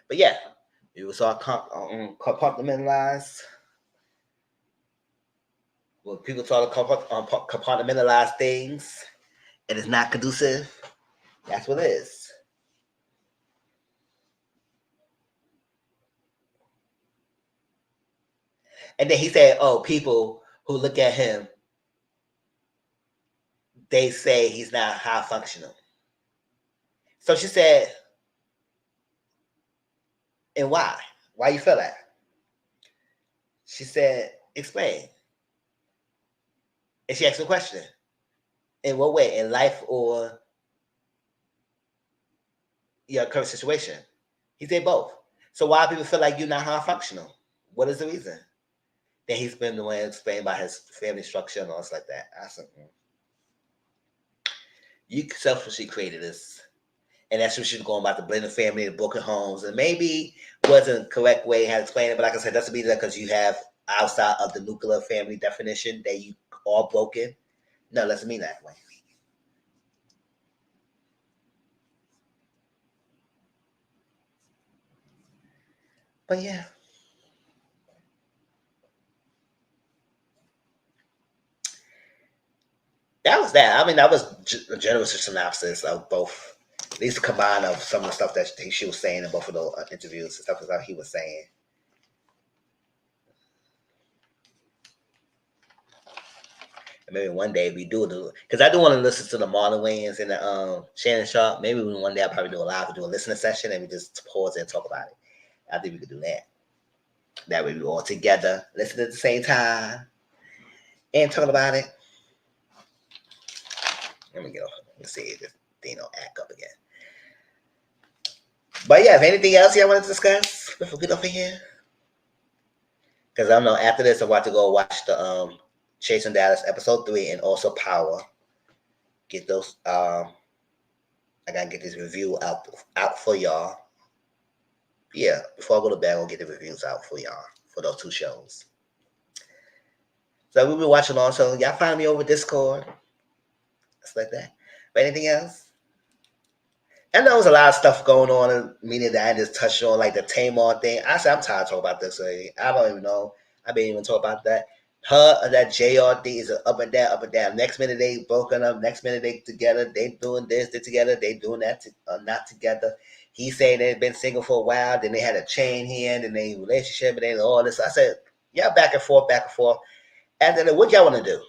But yeah, it was all compartmentalized. When people try to compartmentalize things and it's not conducive, that's what it is. And then he said, "Oh, people who look at him, they say he's not high functional." So she said, "And why? Why you feel that?" She said, "Explain." And she asked a question: "In what way? In life or your current situation?" He said both. So why people feel like you're not high functional? What is the reason? Then he's been the one explained about his family structure and all stuff like that. I said, you selfishly created this. And that's what she's going about the blended family, the broken homes. And maybe wasn't the correct way how to explain it, but like I said, doesn't mean that because you have outside of the nuclear family definition that you are broken. No, doesn't mean that way. But yeah. That was that. I mean, that was a generous synopsis of both, at least a combine of some of the stuff that she was saying in both of those interviews and stuff that he was saying. And maybe one day we do because I do want to listen to the Marlon Wayans and the Shannon Sharp. Maybe one day I'll probably do a live, do a listening session, and we just pause and talk about it. I think we could do that. That way we all together, listen at the same time, and talk about it. Let me go. Let's see if this thing don't act up again. But yeah, if anything else y'all want to discuss before we get off of here, because I know after this I'm about to go watch the Chasing Dallas episode 3 and also Power. Get those. I gotta get this review out for y'all. Yeah, before I go to bed, I'll get the reviews out for y'all for those two shows. So we'll be watching also. Y'all find me over Discord. It's like that. But anything else? And there was a lot of stuff going on in media that I just touched on, like the Tamar thing. I said I'm tired of talking about this already. I don't even know. I didn't even talk about that. Her that JRD is up and down, up and down. Next minute they broken up. Next minute they together. They doing this, they together. They doing that, not together. He said they've been single for a while. Then they had a chain here, and then they relationship, and then all this. I said, y'all back and forth, back and forth. And then what y'all want to do?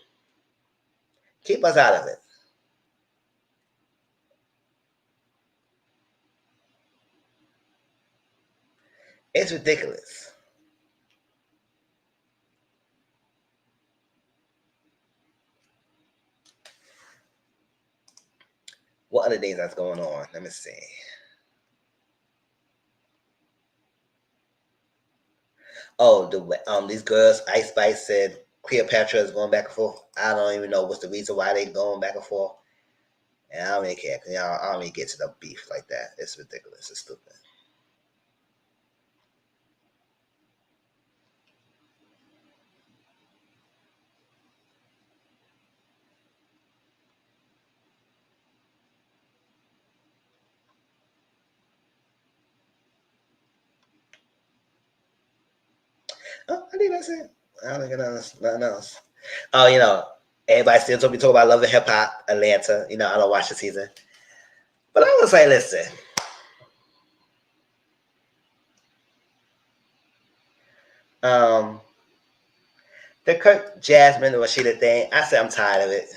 Keep us out of it. It's ridiculous. What other things that's going on? Let me see. Oh, these girls, Ice Spice said Cleopatra is going back and forth. I don't even know what's the reason why they going back and forth. And I don't really care. I don't really get to the beef like that. It's ridiculous. It's stupid. Oh, I think that's it. I don't think nothing else. Oh, everybody still talking about Love and Hip Hop, Atlanta. I don't watch the season. But I was like, listen. Um, the Kirk Jasmine Rashida thing, I said I'm tired of it.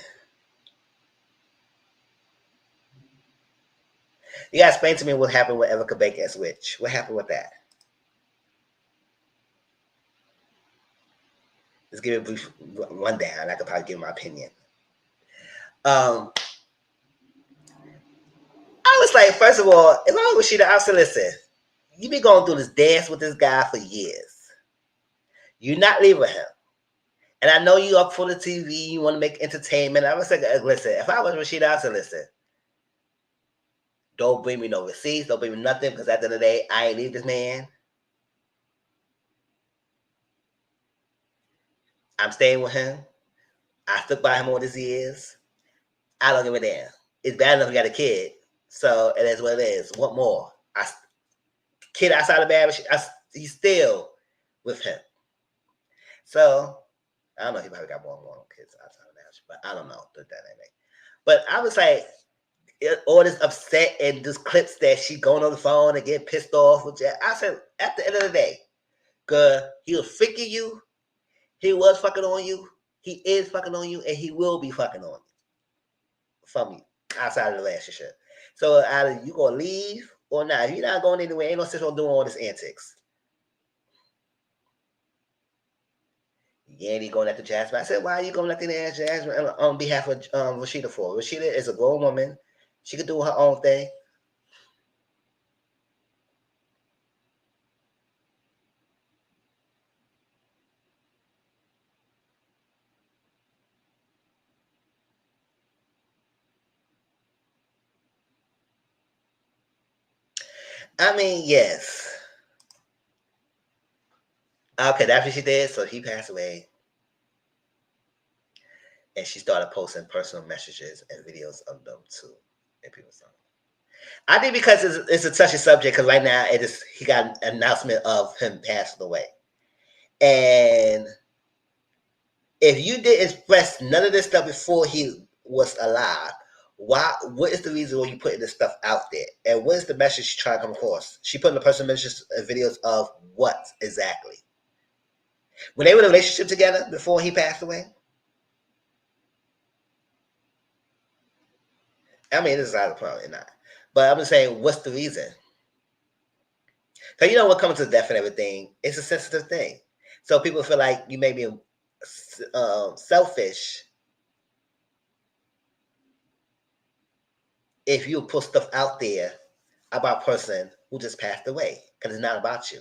You gotta explain to me what happened with Erica Baker as Witch. What happened with that? Just give me a brief rundown. I could probably give my opinion. Um, I was like, first of all, as long as Rashida, I said, listen, you been going through this dance with this guy for years. You're not leaving him. And I know you up for the TV, you want to make entertainment. I was like, listen, if I was Rashida, I said, listen, don't bring me no receipts, don't bring me nothing, because at the end of the day, I ain't leave this man. I'm staying with him. I stuck by him all these years. I don't give a damn. It's bad enough he got a kid. So it is what it is. What more? Kid outside of marriage, he's still with him. So I don't know if he probably got more kids outside of marriage, but I don't know the dynamic. But I was like, all this upset and just clips that she going on the phone and get pissed off with Jack. I said, at the end of the day, good, he was freaking you. He was fucking on you. He is fucking on you, and he will be fucking on you from you outside of the relationship. So either you gonna leave or not. If you're not going anywhere, ain't no sense on doing all this antics. You ain't even going after Jasmine. I said, why are you going after Jasmine on behalf of Rashida for? Rashida is a grown woman. She could do her own thing. I mean, yes. Okay, that's what she did. So he passed away. And she started posting personal messages and videos of them too. And people saw. I think because it's a touchy subject, because right now he got an announcement of him passing away. And if you didn't express none of this stuff before he was alive, what is the reason why you putting this stuff out there? And what is the message she's trying to come across? She putting the personal messages and videos of what exactly? When they were in a relationship together before he passed away? I mean, this is not probably not. But I'm just saying, what's the reason? Because you know what comes to death and everything, it's a sensitive thing. So people feel like you may be selfish if you put stuff out there about a person who just passed away, because it's not about you.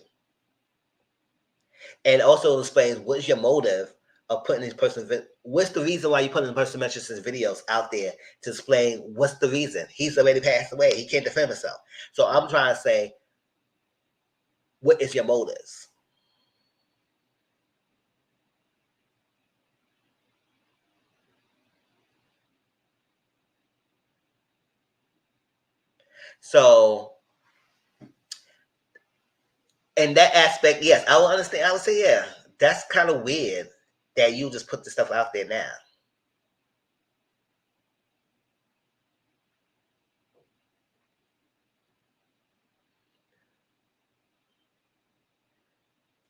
And also explains what's your motive of putting these person. What's the reason why you putting the person mentions videos out there to explain what's the reason? He's already passed away. He can't defend himself. So I'm trying to say, what is your motives? So in that aspect, yes, I will understand. I would say, yeah, that's kind of weird that you just put the stuff out there now.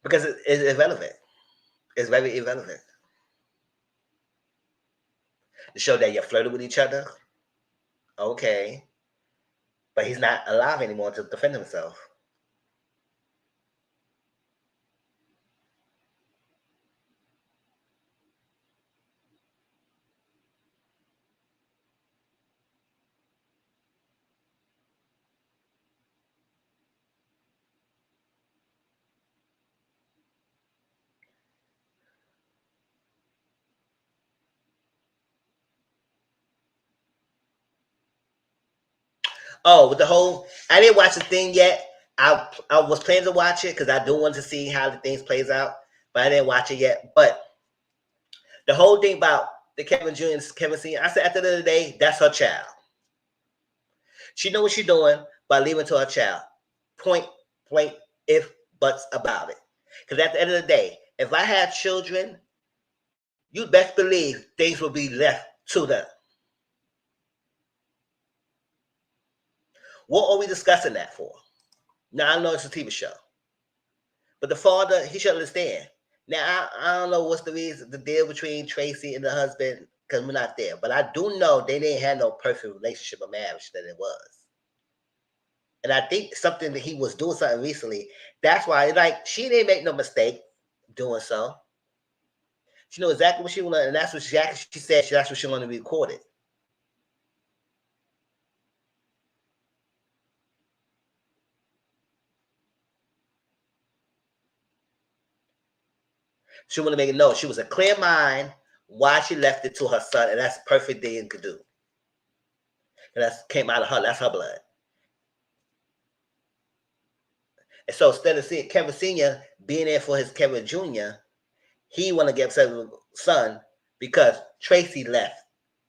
Because it's irrelevant. It's very irrelevant. To show that you're flirting with each other, okay. But he's not alive anymore to defend himself. Oh, with the whole, I didn't watch the thing yet. I was planning to watch it because I do want to see how the things plays out, but I didn't watch it yet. But the whole thing about the Kevin Jr. and Kevin Senior, I said at the end of the day, that's her child. She know what she's doing by leaving to her child. Point blank, if buts about it. Because at the end of the day, if I had children, you best believe things will be left to them. What are we discussing that for? Now I know it's a TV show, but the father, he should understand. Now I don't know what's the reason, the deal between Tracy and the husband, because we're not there. But I do know they didn't have no perfect relationship or marriage that it was. And I think something that he was doing something recently. That's why, like, she didn't make no mistake doing so. She knew exactly what she wanted, and that's what she said. That's what she wanted to be recorded. She wanted to make it known she was a clear mind why she left it to her son, and that's the perfect thing to do. And that came out of her. That's her blood. And so instead of seeing Kevin Senior being there for his Kevin Junior, he want to get upset with his son because Tracy left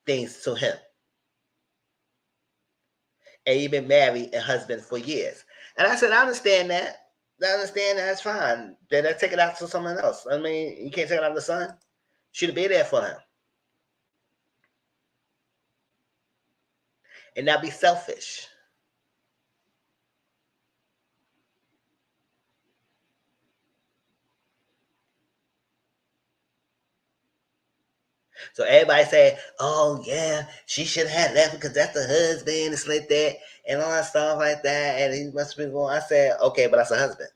things to him, and he been married and husband for years. And I said, I understand that. I understand that's fine. Then I take it out to someone else. I mean, you can't take it out to the son. Should be there for him and not be selfish. So everybody say, "Oh yeah, she should have left because that's the husband." It's like that and all that stuff like that, and he must be going. I said, "Okay, but that's a husband."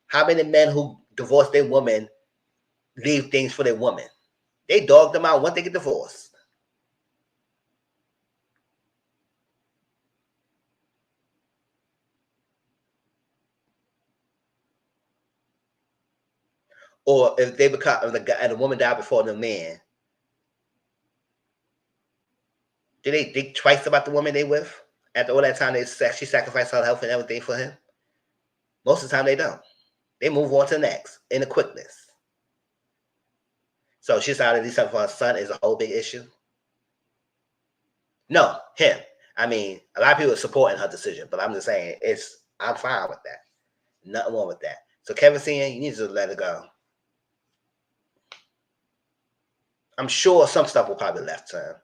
How many men who divorce their woman leave things for their woman? They dog them out once they get divorced. Or if they become if the guy and the woman died before the man, do they think twice about the woman they with? After all that time, she sacrificed her health and everything for him. Most of the time, they don't. They move on to the next in a quickness. So she's out of these something for her son is a whole big issue. No, him. I mean, a lot of people are supporting her decision, but I'm just saying I'm fine with that. Nothing wrong with that. So Kevin Senior, you need to let it go. I'm sure some stuff will probably left to him,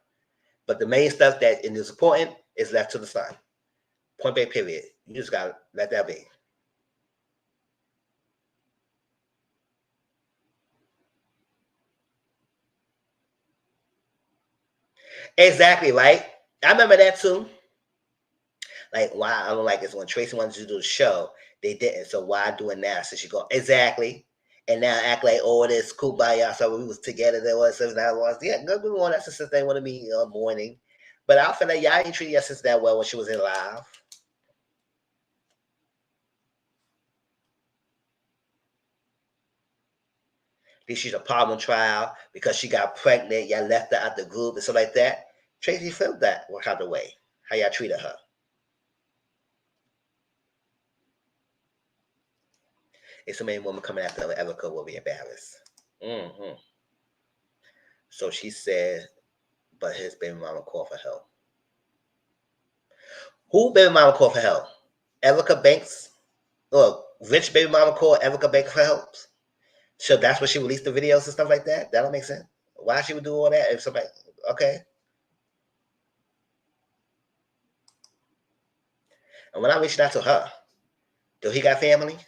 but the main stuff that is important is left to the son. Point blank, period. You just gotta let that be. Exactly, right? I remember that too. Like, why I don't like is when Tracy wanted to do the show, they didn't. So why doing now? So she go, exactly. And now act like, oh, it is cool by y'all. So we was together. There was something that was, yeah, good. We want that sister they want to be mourning. But I feel like y'all ain't treated your sister that well when she was in live. Then she's a problem child because she got pregnant. Y'all left her out the group and stuff like that. Tracy felt that what kind of way? How y'all treated her? If so many women coming after Erica will be embarrassed. Mm-hmm. So she said, but his baby mama called for help. Who baby mama called for help? Erica Banks? Look, rich baby mama called Erica Banks for help. So that's when she released the videos and stuff like that? That don't make sense. Why she would do all that if somebody, okay. And when I reached out to her, do he got family?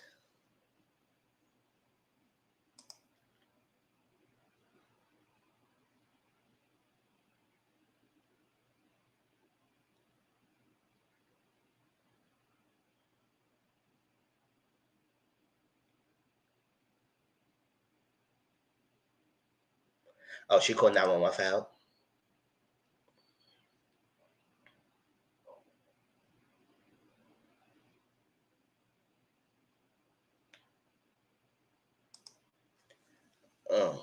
Oh, she called 911 for help? Oh.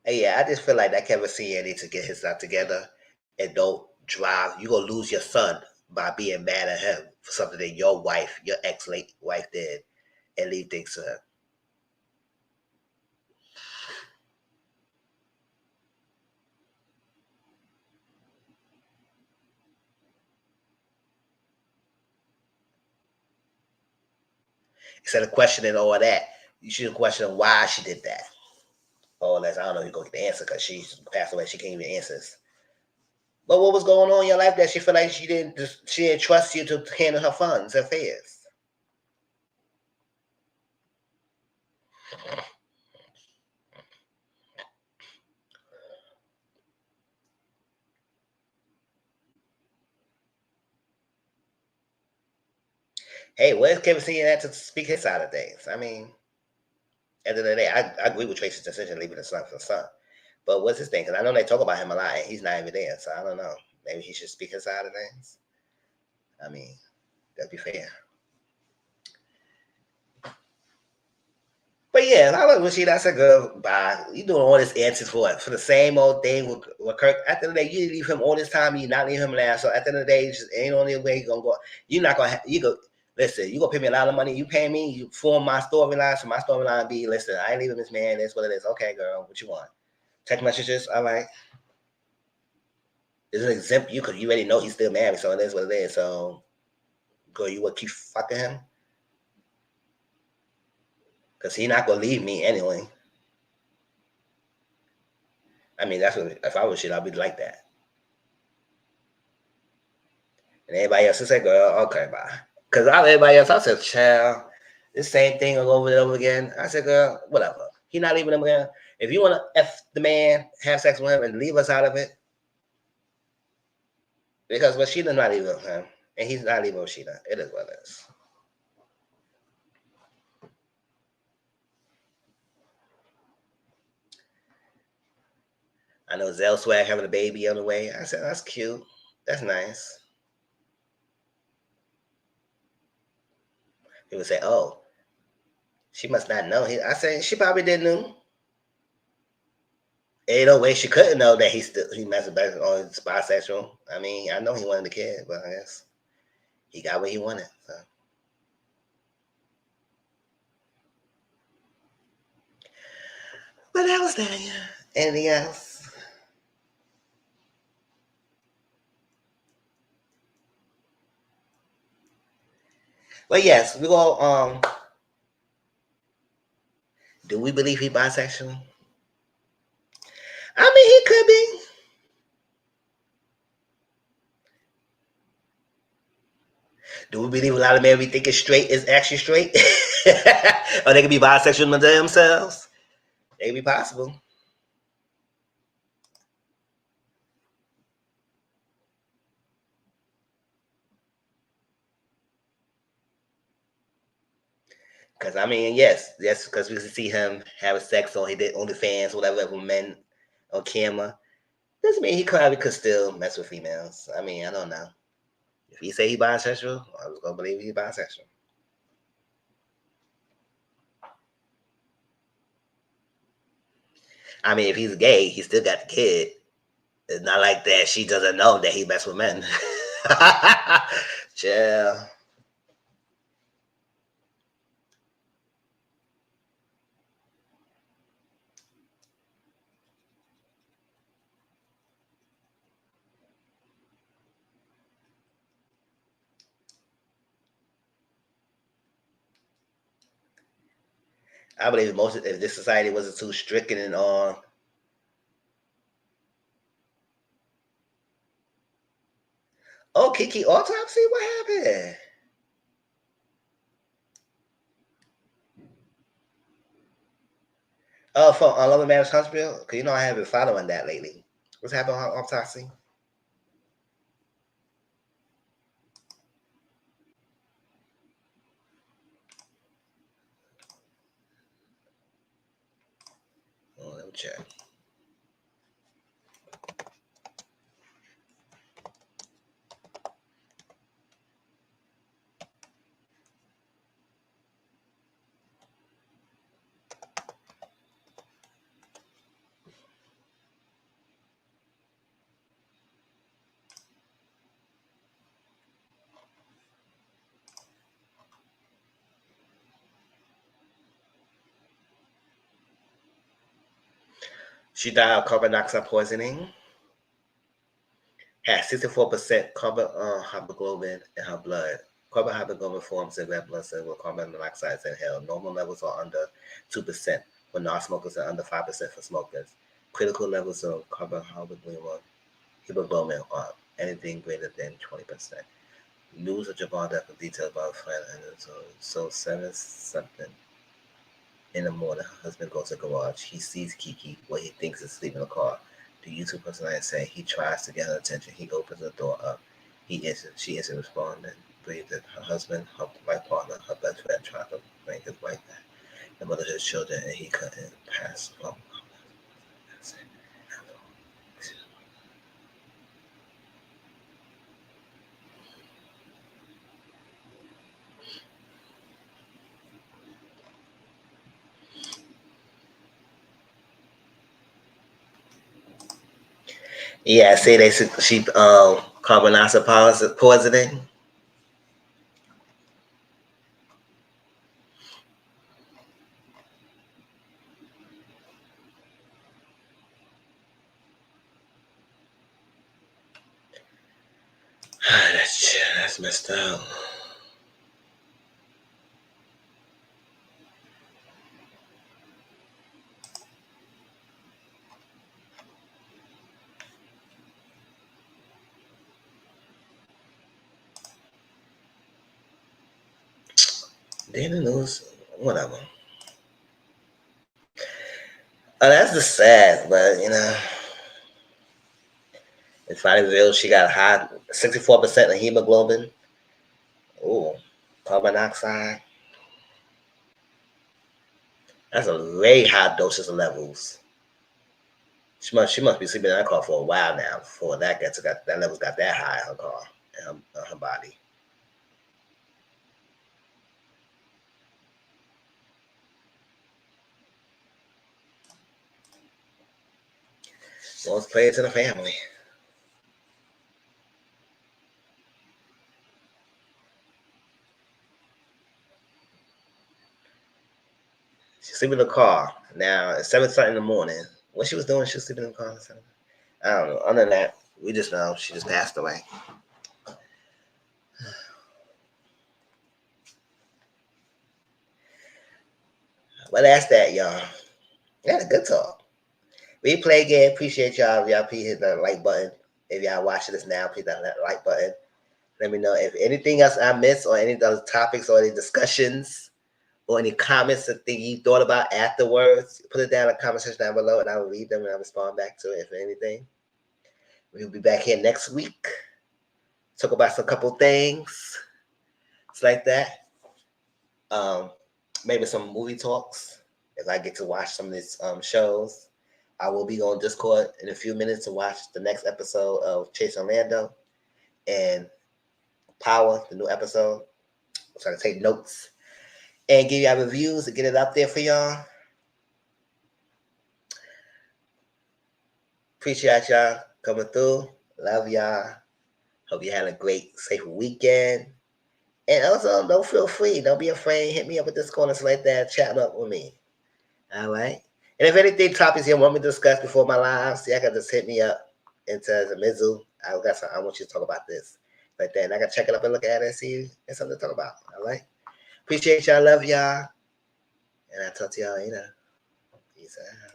Hey, yeah, I just feel like that Kevin Senior needs to get his stuff together and don't drive. You're gonna lose your son by being mad at him for something that your wife, your ex late wife did, and leave things to her. Instead of questioning all that, you should question why she did that. Oh, unless I don't know, you go get the answer because she passed away. She can't even answer this. But what was going on in your life that she felt like she didn't trust you to handle her funds, her affairs? Hey, where's Kevin seeing that to speak his side of things? I mean, at the end of the day, I agree with Tracy's decision leaving the son for the son. But what's his thing? Because I know they talk about him a lot, and he's not even there. So I don't know. Maybe he should speak his side of things. I mean, that'd be fair. But yeah, I like when she that's a girl. Bye. You doing all this answers for it for the same old thing with Kirk. At the end of the day, you leave him all this time. You not leave him now. So at the end of the day, it just ain't only way you gonna go. You're not gonna. You go. Listen, you gonna pay me a lot of money. You pay me. You form my storyline. So my storyline be listen. I ain't leaving this man. That's what it is. Okay, girl. What you want? Text messages. All right. It's an exempt you because you already know he's still married. So it is what it is. So girl, you would keep fucking him because he not gonna leave me anyway. I mean, that's what if I was shit, I'd be like that. And everybody else is like, girl, okay, bye. Because everybody else, I said, child, this same thing over and over again. I said, girl, whatever. He not leaving him again. If you want to F the man, have sex with him, and leave us out of it, because Rashida's not leaving him, and he's not leaving Rashida. It is what it is. I know Zell Swag having a baby on the way. I said, that's cute. That's nice. He would say, oh, she must not know. I said, she probably didn't know. Ain't no way she couldn't know that he masturbated on his bisexual. I mean, I know he wanted a kid, but I guess he got what he wanted. So. But that was that. Yeah. Anything else? But yes, we go. Do we believe he bisexual? I mean, he could be. Do we believe a lot of men we think is straight is actually straight? Or they could be bisexual under themselves? They could be possible. Because I mean, yes, because we can see him having sex on he did OnlyFans, whatever, with men on camera. Doesn't mean he probably could still mess with females. I mean, I don't know. If he say he bisexual, I was gonna believe he bisexual. I mean, if he's gay, he still got the kid. It's not like that. She doesn't know that he mess with men. Chill. I believe most if this society wasn't too strict and on. Oh, Kiki autopsy? What happened? Oh, for Love and Marriage Hospital? Because you know I haven't been following that lately. What's happened on autopsy? Oh, let me check. She died of carbon dioxide poisoning. Had 64% carbon hemoglobin in her blood. Carbon hemoglobin forms in red blood cells where carbon dioxide is inhaled. Normal levels are under 2% for non-smokers and under 5% for smokers. Critical levels of carbon hemoglobin are anything greater than 20%. News of Javon Depp with details about a friend and so 7 something in the morning, her husband goes to the garage. He sees Kiki, what he thinks is asleep in the car. The YouTube personality saying he tries to get her attention. He opens the door up. She isn't responding. Believes that her husband, her life partner, her best friend tried to bring his wife back. The mother of his children, and he couldn't pass. Yeah, say she carbon monoxide poisoning. That's messed up. Day in the news, whatever. That's just sad, but it's finally revealed she got a high 64% of hemoglobin. Ooh, carbon dioxide. That's a very high dosage of levels. She must be sleeping in that car for a while now before that levels got that high in her car and her body. So let's play it to the family. She's sleeping in the car. Now it's 7:30 in the morning. What she was doing, she was sleeping in the car. I don't know. Other than that, we just know she just passed away. Well, that's that, y'all. We had a good talk. Replay again. Appreciate y'all. Y'all please hit the like button. If y'all watching this now, please hit that like button. Let me know if anything else I missed or any other topics or any discussions or any comments that you thought about afterwards. Put it down in the comment section down below and I will read them and I'll respond back to it if anything. We'll be back here next week. Talk about some couple things. It's like that. Maybe some movie talks if I get to watch some of these shows. I will be on Discord in a few minutes to watch the next episode of Chase Orlando and Power, the new episode. I'm trying to take notes and give y'all reviews and get it up there for y'all. Appreciate y'all coming through. Love y'all. Hope you had a great, safe weekend. And also, don't feel free. Don't be afraid. Hit me up with Discord and stuff like that. Chat up with me. All right? And if anything topics you want me to discuss before my live, see, I can just hit me up into the Mizzle. I want you to talk about this. Like that. And I can check it up and look at it and see if there's something to talk about. All right? Appreciate y'all. Love y'all. And I'll talk to y'all later. Peace out.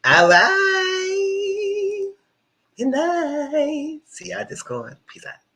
All right. Good night. See y'all Discord. Peace out.